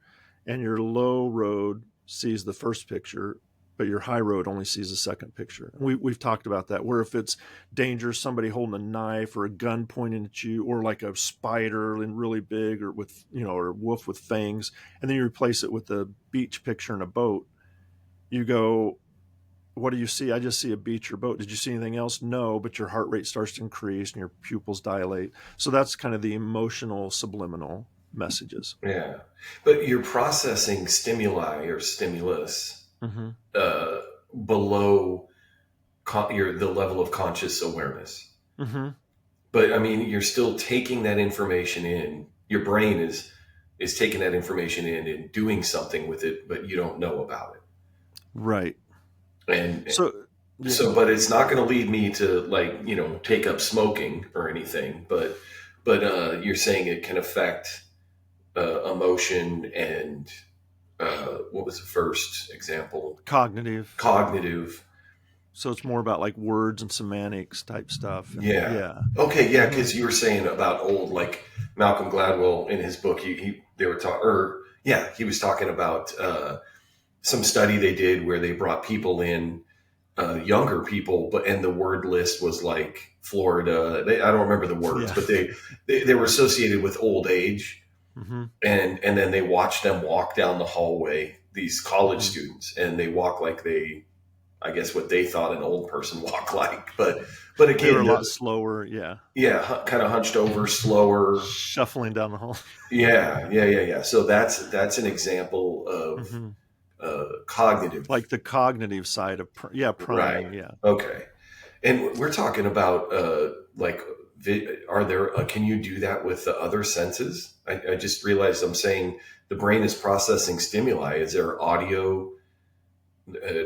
and your low road sees the first picture, but your high road only sees the second picture. And we've talked about that, where if it's dangerous, somebody holding a knife or a gun pointing at you, or like a spider and really big, or with or a wolf with fangs, and then you replace it with a beach picture in a boat, you go, what do you see? I just see a beach or boat. Did you see anything else? No, but your heart rate starts to increase and your pupils dilate. So that's kind of the emotional subliminal messages. Yeah, but you're processing stimuli or stimulus Mm-hmm. uh, below the level of conscious awareness. Mm-hmm. But I mean, you're still taking that information in. Your brain is taking that information in and doing something with it, but you don't know about it. Right. And So, yeah. so, but it's not going to lead me to take up smoking or anything. But you're saying it can affect emotion and what was the first example? Cognitive. Cognitive. So it's more about like words and semantics type stuff. And Yeah. yeah. Okay. Yeah. Mm-hmm. Because you were saying about old, like Malcolm Gladwell in his book, they were talking, or yeah, he was talking about some study they did where they brought people in, younger people, and the word list was like Florida. I don't remember the words, Yeah. but they were associated with old age, Mm-hmm. and then they watched them walk down the hallway. These college Mm-hmm. students, and they walk like I guess what they thought an old person walked like, but They were again, a lot slower. Yeah. yeah, kind of hunched over, slower. Shuffling down the hall. Yeah. So that's an example of Mm-hmm. cognitive, Like the cognitive side of, right? priming. Yeah. Okay, and we're talking about like, are there? Can you do that with the other senses? I just realized I'm saying the brain is processing stimuli. Is there an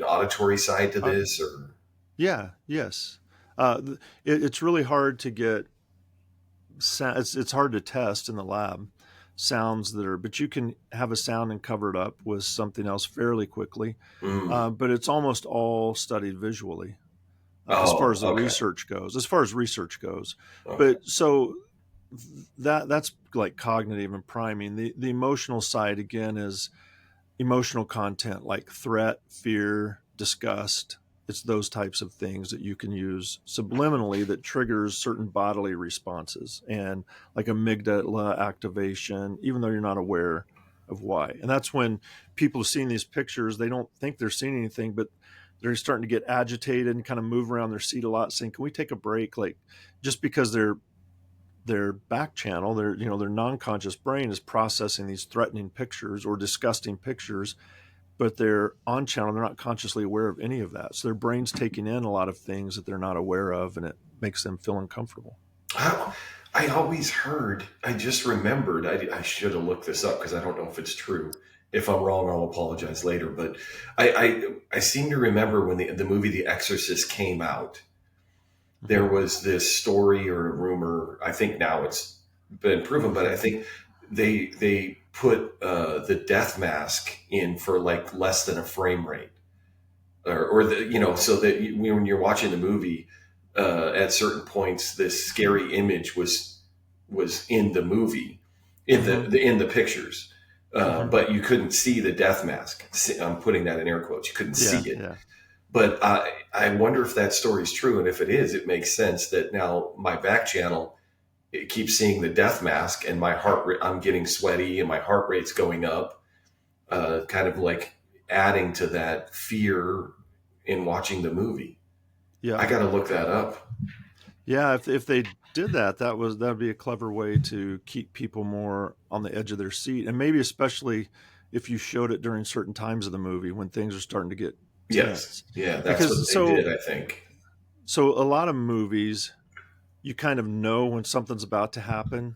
auditory side to Uh, this, or? yeah. Yes. It's really hard to get. It's hard to test in the lab sounds that are, but you can have a sound and cover it up with something else fairly quickly. Mm. But it's almost all studied visually, as far Oh, as the okay, research goes. As far as research goes, okay. but so that's like cognitive and priming. The emotional side again is emotional content like threat, fear, disgust. It's those types of things that you can use subliminally that triggers certain bodily responses, and like amygdala activation, even though you're not aware of why. And that's when people are seeing these pictures, they don't think they're seeing anything, but they're starting to get agitated and kind of move around their seat a lot, saying, "Can we take a break?" Like, just because their back channel, their non-conscious brain is processing these threatening pictures or disgusting pictures, but they're on channel, they're not consciously aware of any of that. So their brain's taking in a lot of things that they're not aware of, and it makes them feel uncomfortable. I, I always heard. I just remembered. I should have looked this up because I don't know if it's true. If I'm wrong, I'll apologize later. But I seem to remember when the movie The Exorcist came out, there Mm-hmm. was this story or a rumor. I think now it's been proven, but I think they put the death mask in for like less than a frame rate, or so that when you're watching the movie, at certain points this scary image was in the movie, in Mm-hmm. in the pictures, Mm-hmm. but you couldn't see the death mask. I'm putting that in air quotes. You couldn't see Yeah. it. Yeah. But I wonder if that story's true, and if it is, it makes sense that now my back channel, it keeps seeing the death mask, and my heart rate, I'm getting sweaty, and my heart rate's going up, kind of like adding to that fear in watching the movie. Yeah. I got to look that up. Yeah. If they did that, that'd be a clever way to keep people more on the edge of their seat, and maybe especially if you showed it during certain times of the movie when things are starting to get Yes, tense. yeah, that's what Because they did, I think. a lot of movies, you kind of know when something's about to happen.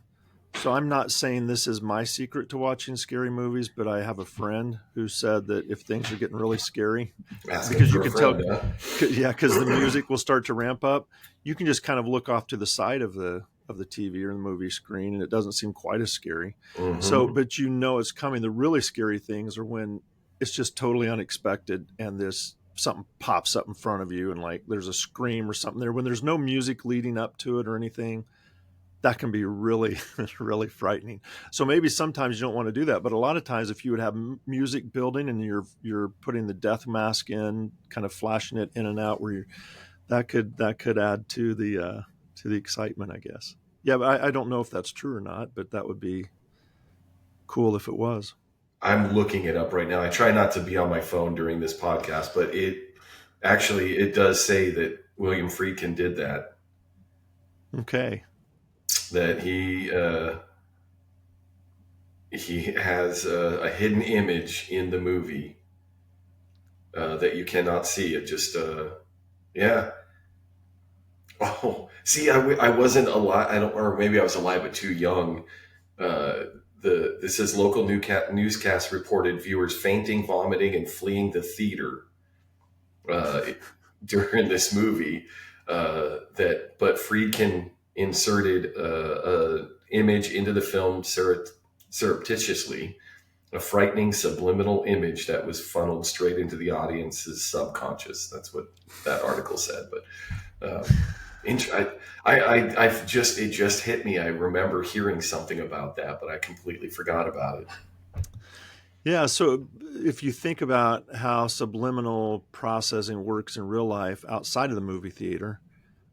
So I'm not saying this is my secret to watching scary movies, but I have a friend who said that if things are getting really scary, Asking because you for a can tell, friend, huh? yeah, because the music will start to ramp up. You can just kind of look off to the side of the TV or the movie screen, and it doesn't seem quite as scary. So, Hmm. but you know it's coming. The really scary things are when it's just totally unexpected, and this something pops up in front of you, and like there's a scream or something there. When there's no music leading up to it or anything, that can be really really frightening. So maybe sometimes you don't want to do that, but a lot of times if you would have music building and you're putting the death mask in, kind of flashing it in and out, where you that could add to the excitement, I guess. Yeah, but I don't know if that's true or not, but that would be cool if it was. I'm looking it up right now. I try not to be on my phone during this podcast, but it does say that William Friedkin did that. Okay. That he has a hidden image in the movie that you cannot see. It just yeah. Oh, see, I wasn't alive. I don't, or maybe I was alive but too young. Uh, this is local newscast reported viewers fainting, vomiting, and fleeing the theater uh, during this movie. But Friedkin inserted a image into the film surreptitiously, a frightening subliminal image that was funneled straight into the audience's subconscious. That's what that article said. But I've just it just hit me. I remember hearing something about that, but I completely forgot about it. Yeah, so if you think about how subliminal processing works in real life outside of the movie theater,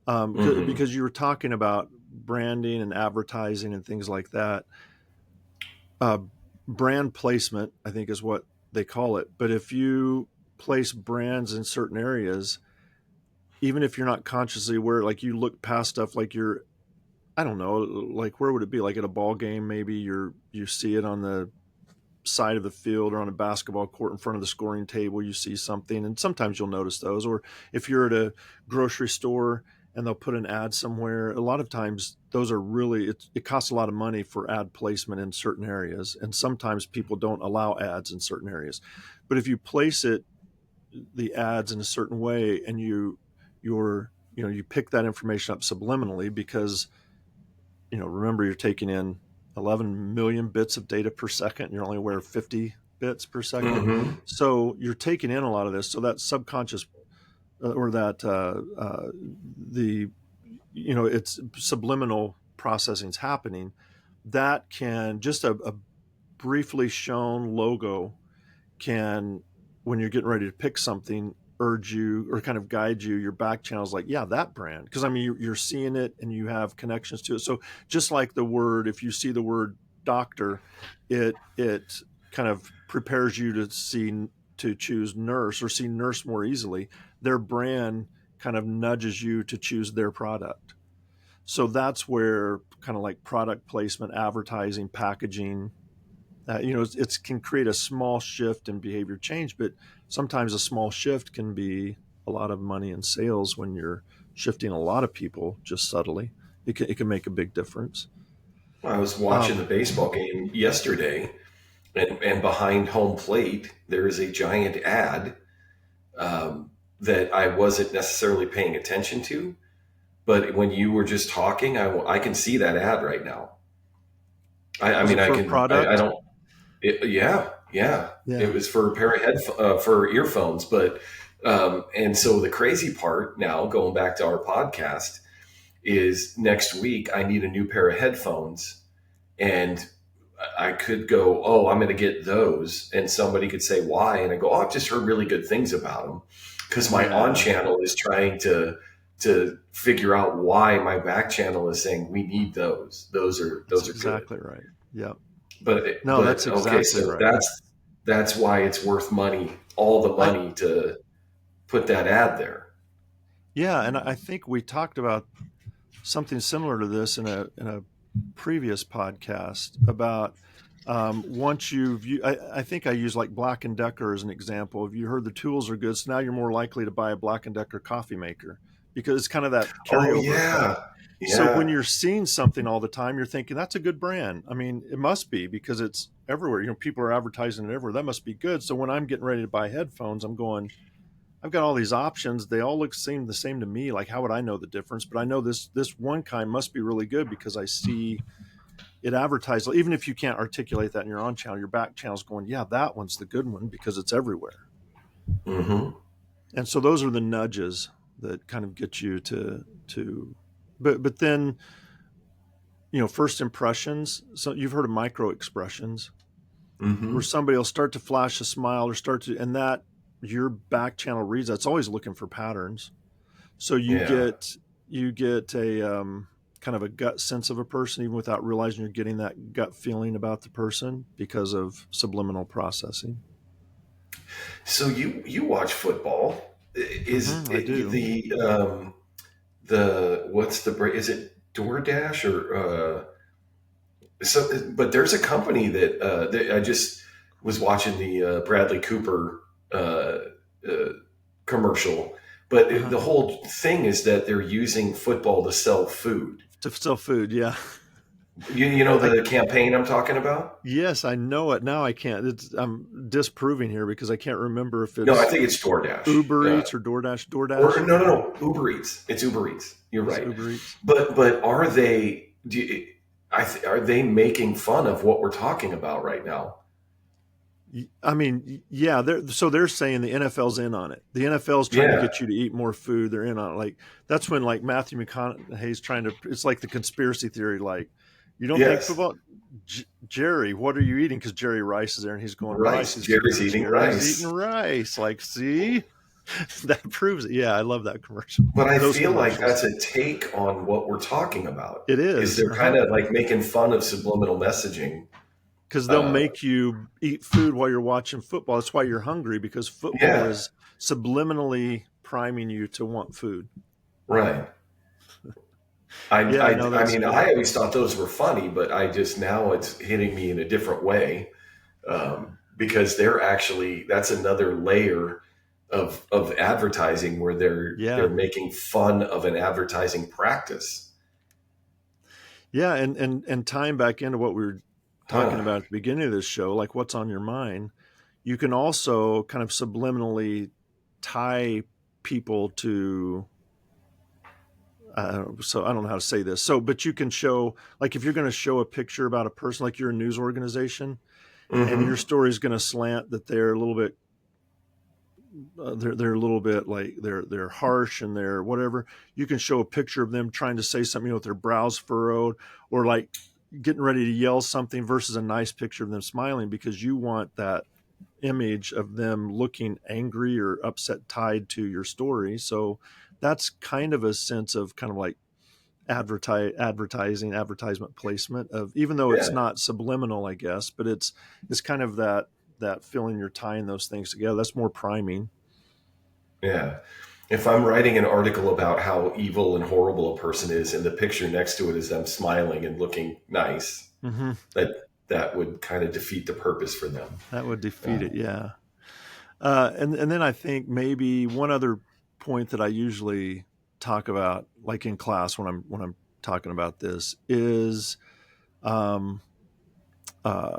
Hmm. because you were talking about branding and advertising and things like that. Uh, Brand placement, I think, is what they call it. But if you place brands in certain areas, even if you're not consciously aware, like you look past stuff, like you're, I don't know, like where would it be? Like at a ball game, maybe you see it on the side of the field or on a basketball court in front of the scoring table, you see something, and sometimes you'll notice those. Or if you're at a grocery store and they'll put an ad somewhere, a lot of times those are really, it costs a lot of money for ad placement in certain areas, and sometimes people don't allow ads in certain areas. But if you place it, the ads in a certain way, and you pick that information up subliminally, because remember, you're taking in 11 million bits of data per second, and you're only aware of 50 bits per second. Hmm. So you're taking in a lot of this. So that subconscious, or that the it's subliminal processing's happening. That can just a briefly shown logo can, when you're getting ready to pick something, urge you or kind of guide you. Your back channel's like, yeah, that brand, because I mean you're seeing it and you have connections to it. So just like the word, if you see the word doctor, it kind of prepares you to choose nurse or see nurse more easily. Their brand kind of nudges you to choose their product. So that's where kind of like product placement, advertising, packaging, it can create a small shift in behavior change, but sometimes a small shift can be a lot of money in sales when you're shifting a lot of people just subtly. It can make a big difference. I was watching the Um, baseball game yesterday, and behind home plate there is a giant ad that I wasn't necessarily paying attention to. But when you were just talking, I can see that ad right now. I was mean, it for a I product? don't. Yeah, yeah. It Yeah. was for a pair of for earphones, but And so the crazy part now, going back to our podcast, is next week I need a new pair of headphones, and I could go, oh, I'm going to get those, and somebody could say why, and I go, oh, I've just heard really good things about them, because my on Yeah, channel is trying to figure out why my back channel is saying we need those. that's Those are good. exactly right. Yep. But No, but that's okay, exactly so right. that's why it's worth money, all the I money to put that ad there. Yeah, and I think we talked about something similar to this in a previous podcast about once I think I use like Black and Decker as an example. If you heard the tools are good, so now you're more likely to buy a Black and Decker coffee maker because it's kind of that Oh carryover effect. yeah, So when yeah. you're seeing something all the time, you're thinking that's a good brand. I mean, it must be because it's everywhere. You know, people are advertising it everywhere. That must be good. So when I'm getting ready to buy headphones, I'm going, I've got all these options. They all seem the same to me. Like, how would I know the difference? But I know this one kind must be really good because I see it advertised. Even if you can't articulate that in your on channel, your back channel's going, yeah, that one's the good one because it's everywhere. Hmm. And so those are the nudges that kind of get you to, but then first impressions. So you've heard of micro expressions where Hmm. somebody will start to flash a smile or and that your back channel reads. That's always looking for patterns. So Yeah. you get a kind of a gut sense of a person even without realizing you're getting that gut feeling about the person because of subliminal processing. So you watch football? Is I it, do. the what's the is it DoorDash or so? But there's a company that I just was watching the Bradley Cooper uh, commercial, but Uh-huh. the whole thing is that they're using football to sell food. To sell food, yeah. You know I the campaign I'm talking about? Yes, I know it now. I can't. I'm disproving here because I can't remember if No, I it's think it's DoorDash. Uber Eats or DoorDash. Or DoorDash no, Uber Eats. It's Uber Eats. You're is right. Uber Eats. But are they? Are they making fun of what we're talking about right now? I mean, yeah. They're saying the NFL's in on it. The NFL's trying to Yeah. get you to eat more food. They're in on it. Like that's when like Matthew McConaughey's trying to. It's like the conspiracy theory. Like you don't think Yes. football. Jerry, what are you eating? Because Jerry Rice is there, and he's going rice. Rice. He's Jerry's eating Jerry's eating rice. rice. Like, see, that proves it. Yeah, I love that commercial. But I Those feel like commercials. that's a take on what we're talking about. It Is is. they're Uh kind huh. of like making fun of subliminal messaging. Because they'll Uh, make you eat food while you're watching football. That's why you're hungry because football yeah. is subliminally priming you to want food. Right. Yeah, no, I that's mean, good. I always thought those were funny, but I just now it's hitting me in a different way, because they're actually that's another layer of advertising where they're Yeah. making fun of an advertising practice. Yeah, and tying back into what we were talking Huh. about at the beginning of this show, like what's on your mind, you can also kind of subliminally tie people to so I don't know how to say this. So, but you can show, like, if you're going to show a picture about a person, like you're a news organization, and your Hmm. story is going to slant that they're a little bit they're a little bit like they're harsh and they're whatever. You can show a picture of them trying to say something, with their brows furrowed or like getting ready to yell something versus a nice picture of them smiling because you want that image of them looking angry or upset tied to your story. So that's kind of a sense of kind of like advertisement placement of, even though it's Yeah. not subliminal, I guess, but it's kind of that feeling you're tying those things together. That's more priming. Yeah. If I'm writing an article about how evil and horrible a person is, and the picture next to it is them smiling and looking nice, Hmm. that that would kind of defeat the purpose for them. That would defeat Uh, it. Yeah. And then I think maybe one other point that I usually talk about, like in class when I'm talking about this, is um, uh,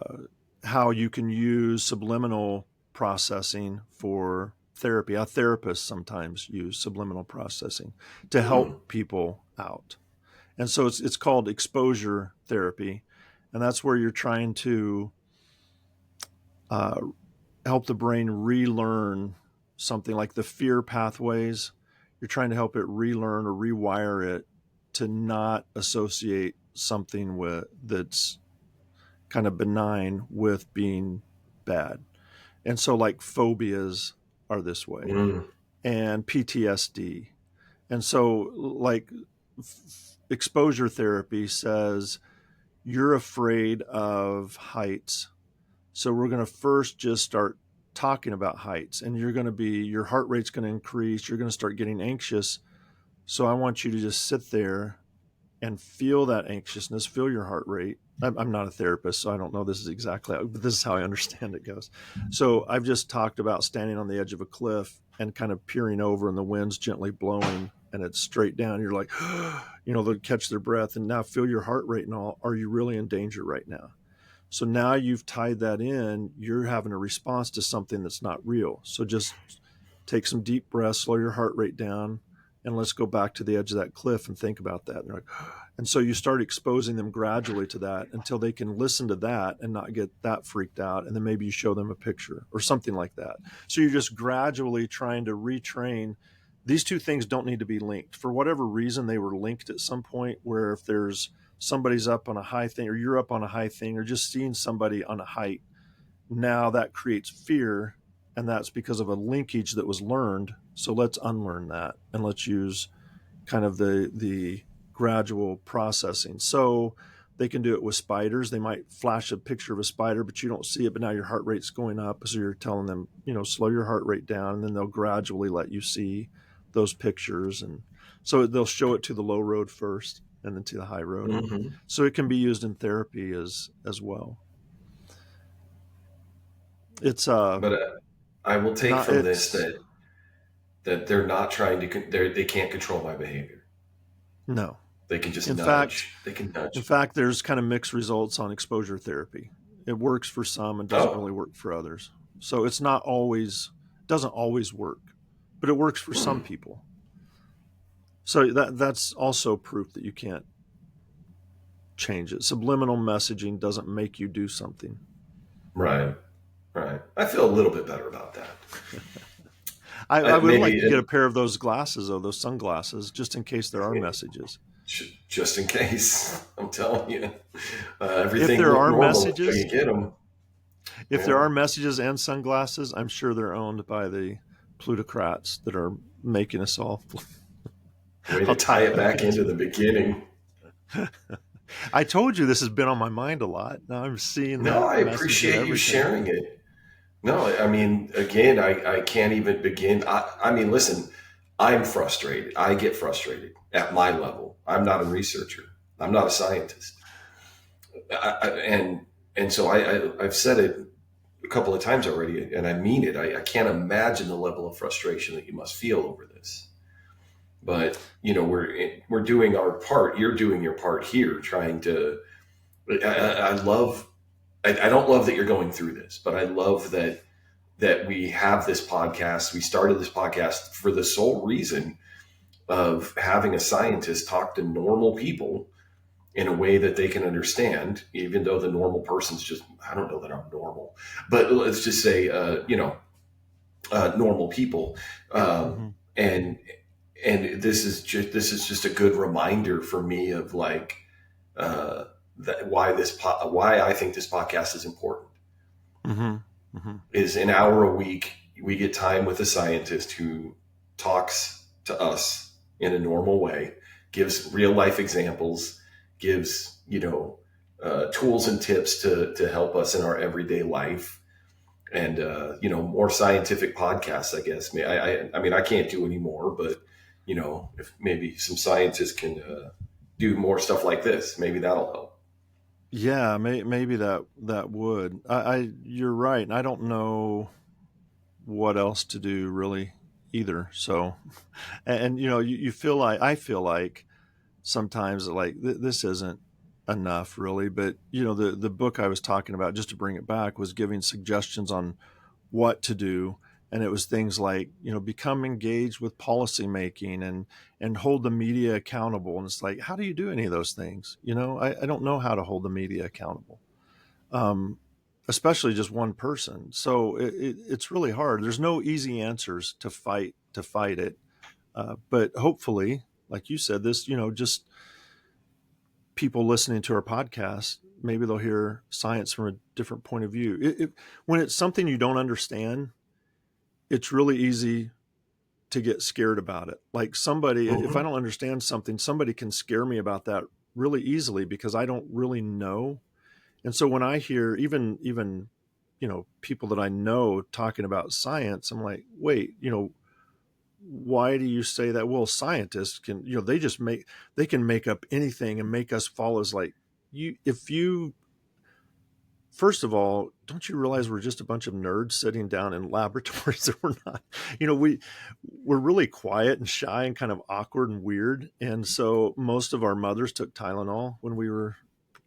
how you can use subliminal processing for therapy. Our therapists sometimes use subliminal processing to help mm, people out, and so it's called exposure therapy, and that's where you're trying to uh, help the brain relearn something like the fear pathways. You're trying to help it relearn or rewire it to not associate something with that's kind of benign with being bad. And so, like, phobias are this way, Mm. and PTSD. And so, like, exposure therapy says you're afraid of heights. So, we're going to first just start talking about heights, and your heart rate's going to increase. You're going to start getting anxious. So, I want you to just sit there and feel that anxiousness, feel your heart rate. I'm not a therapist, so I don't know this is exactly how, but this is how I understand it goes. So I've just talked about standing on the edge of a cliff and kind of peering over, and the wind's gently blowing and it's straight down. You're like, they'll catch their breath, and now feel your heart rate and all. Are you really in danger right now? So now you've tied that in. You're having a response to something that's not real. So just take some deep breaths, slow your heart rate down, and let's go back to the edge of that cliff and think about that. And they're like, and so you start exposing them gradually to that until they can listen to that and not get that freaked out. And then maybe you show them a picture or something like that. So you're just gradually trying to retrain. These two things don't need to be linked. For whatever reason, they were linked at some point, where if there's somebody's up on a high thing or you're up on a high thing or just seeing somebody on a height, now that creates fear, and that's because of a linkage that was learned. So let's unlearn that, and let's use kind of the gradual processing. So they can do it with spiders. They might flash a picture of a spider, but you don't see it, but now your heart rate's going up. So you're telling them, slow your heart rate down, and then they'll gradually let you see those pictures. And so they'll show it to the low road first and then to the high road. Hmm. So it can be used in therapy as well. It's But I will take not from this it's that they're not trying to they can't control my behavior. no. They can just In fact, nudge. They can in nudge. fact, there's kind of mixed results on exposure therapy. It works for some and doesn't Oh. really work for others. So it's not always doesn't always work, but it works for some Mm. people. So that's also proof that you can't change it. Subliminal messaging doesn't make you do something. Right. Right. I feel a little bit better about that. I would like Maybe to get a pair of those glasses, though, those sunglasses, just in case there are messages. just in case. I'm telling you, If everything there looked are normal until you messages, get them. if there Yeah. are messages and sunglasses, I'm sure they're owned by the plutocrats that are making us all. Way to I'll tie tie it that back into into the beginning. it. I told you this has been on my mind a lot. Now I'm seeing No, that I message in appreciate you everything. sharing it. No, I mean, again, I can't even begin. I mean, listen, I'm frustrated. I get frustrated at my level. I'm not a researcher. I'm not a scientist. And so I've said it a couple of times already, and I mean it. I can't imagine the level of frustration that you must feel over this. But we're doing our part. You're doing your part here, trying to. I love. I don't love that you're going through this, but I love that we have this podcast. We started this podcast for the sole reason of having a scientist talk to normal people in a way that they can understand, even though the normal person's just, I don't know that I'm normal, but let's just say, normal people. Um, Mm-hmm. and, and this is just a good reminder for me of like, uh, why I think this podcast is important Mm-hmm. Mm-hmm. is an hour a week. We get time with a scientist who talks to us in a normal way, gives real life examples, gives, tools and tips to help us in our everyday life. And, more scientific podcasts, I guess. I mean, I can't do any more, but, if maybe some scientists can do more stuff like this, maybe that'll help. Yeah, maybe that would. You're right. I don't know what else to do really either. So, and you feel like I feel like sometimes like this isn't enough really, but the book I was talking about, just to bring it back, was giving suggestions on what to do. And it was things like, become engaged with policy making and hold the media accountable. And it's like, how do you do any of those things? I don't know how to hold the media accountable. Um, especially just one person. So it's really hard. There's no easy answers to fight it. But hopefully, like you said, this, just people listening to our podcast, maybe they'll hear science from a different point of view. When it's something you don't understand, it's really easy to get scared about it. Like somebody, if I don't understand something, somebody can scare me about that really easily because I don't really know. And so when I hear even people that I know talking about science, I'm like, wait, why do you say that? Well, scientists can, they can make up anything and make us fall as like first of all, don't you realize we're just a bunch of nerds sitting down in laboratories that we're not, we're really quiet and shy and kind of awkward and weird. And so most of our mothers took Tylenol when we were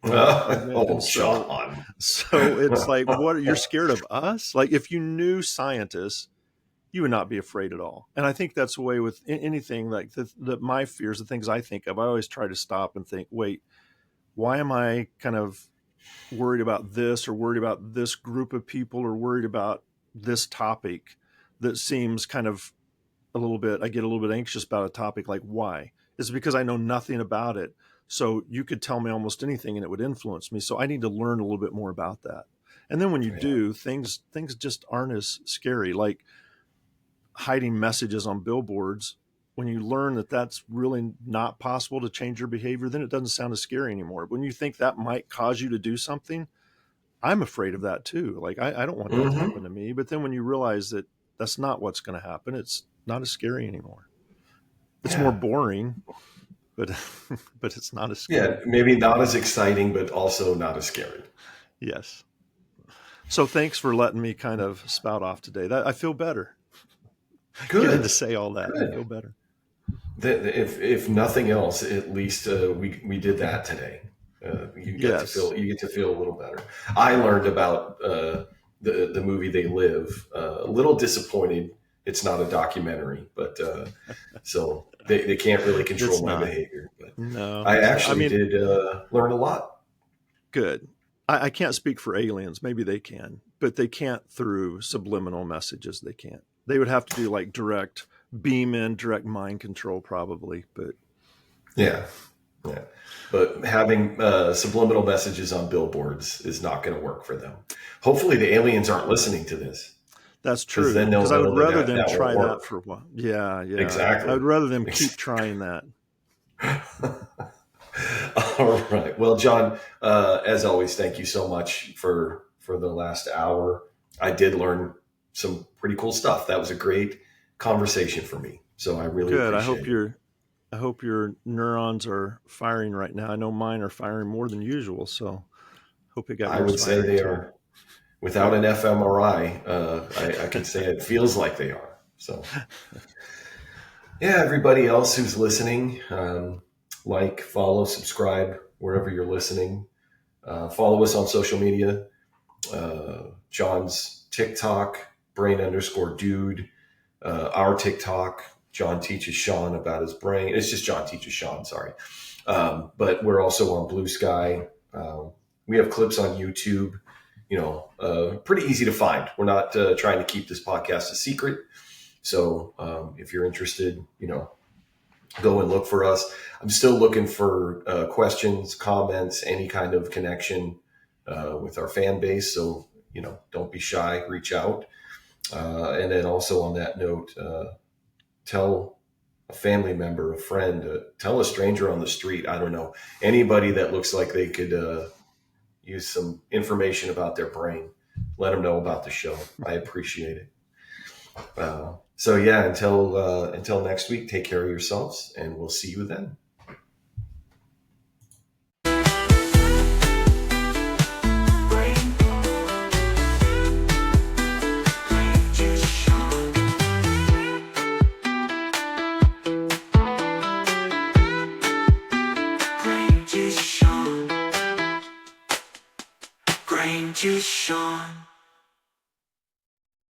pregnant. And John. So it's like, you're scared of us? Like if you knew scientists, you would not be afraid at all. And I think that's the way with anything like my fears, the things I think of, I always try to stop and think, wait, why am I kind of worried about this or worried about this group of people or worried about this topic that seems kind of I get a little bit anxious about a topic. Like why? It's because I know nothing about it. So you could tell me almost anything and it would influence me. So I need to learn a little bit more about that. And then when you do, things just aren't as scary. Like hiding messages on billboards, when you learn that that's really not possible to change your behavior, then it doesn't sound as scary anymore. When you think that might cause you to do something, I'm afraid of that too. Like I don't want that to happen to me. But then when you realize that that's not what's going to happen, it's not as scary anymore. It's more boring, but it's not as scary. Yeah, maybe not as exciting, but also not as scary. Yes. So thanks for letting me kind of spout off today. I feel better. Good. Getting to say all that. I feel better. If nothing else, at least we did that today. You get to feel a little better. I learned about the movie They Live. A little disappointed. It's not a documentary, but so they can't really control my behavior. But no, I actually did learn a lot. Good. I can't speak for aliens. Maybe they can, but they can't through subliminal messages. They can't. They would have to do like direct beam in, direct mind control probably, but yeah. But having subliminal messages on billboards is not going to work for them. Hopefully the aliens aren't listening to this. That's true. Because I would rather them try that for a while. Yeah. Exactly. I would rather them keep trying that. All right. Well, John, as always, thank you so much for the last hour. I did learn some pretty cool stuff. That was a great conversation for me. So I really appreciate it. I hope your neurons are firing right now. I know mine are firing more than usual. So hope it got. I would say they are. Without an fMRI, I can say it feels like they are. So, yeah, everybody else who's listening, like, follow, subscribe wherever you're listening. Follow us on social media. John's TikTok, brain_dude. Our TikTok, John Teaches Sean about his brain. It's just John Teaches Sean, sorry. But we're also on Blue Sky. We have clips on YouTube. Pretty easy to find. We're not trying to keep this podcast a secret. So if you're interested, go and look for us. I'm still looking for questions, comments, any kind of connection with our fan base. So, don't be shy, reach out. And then also on that note, tell a family member, a friend, tell a stranger on the street. I don't know, anybody that looks like they could use some information about their brain. Let them know about the show. I appreciate it. So yeah, until next week, take care of yourselves, and we'll see you then. Jon.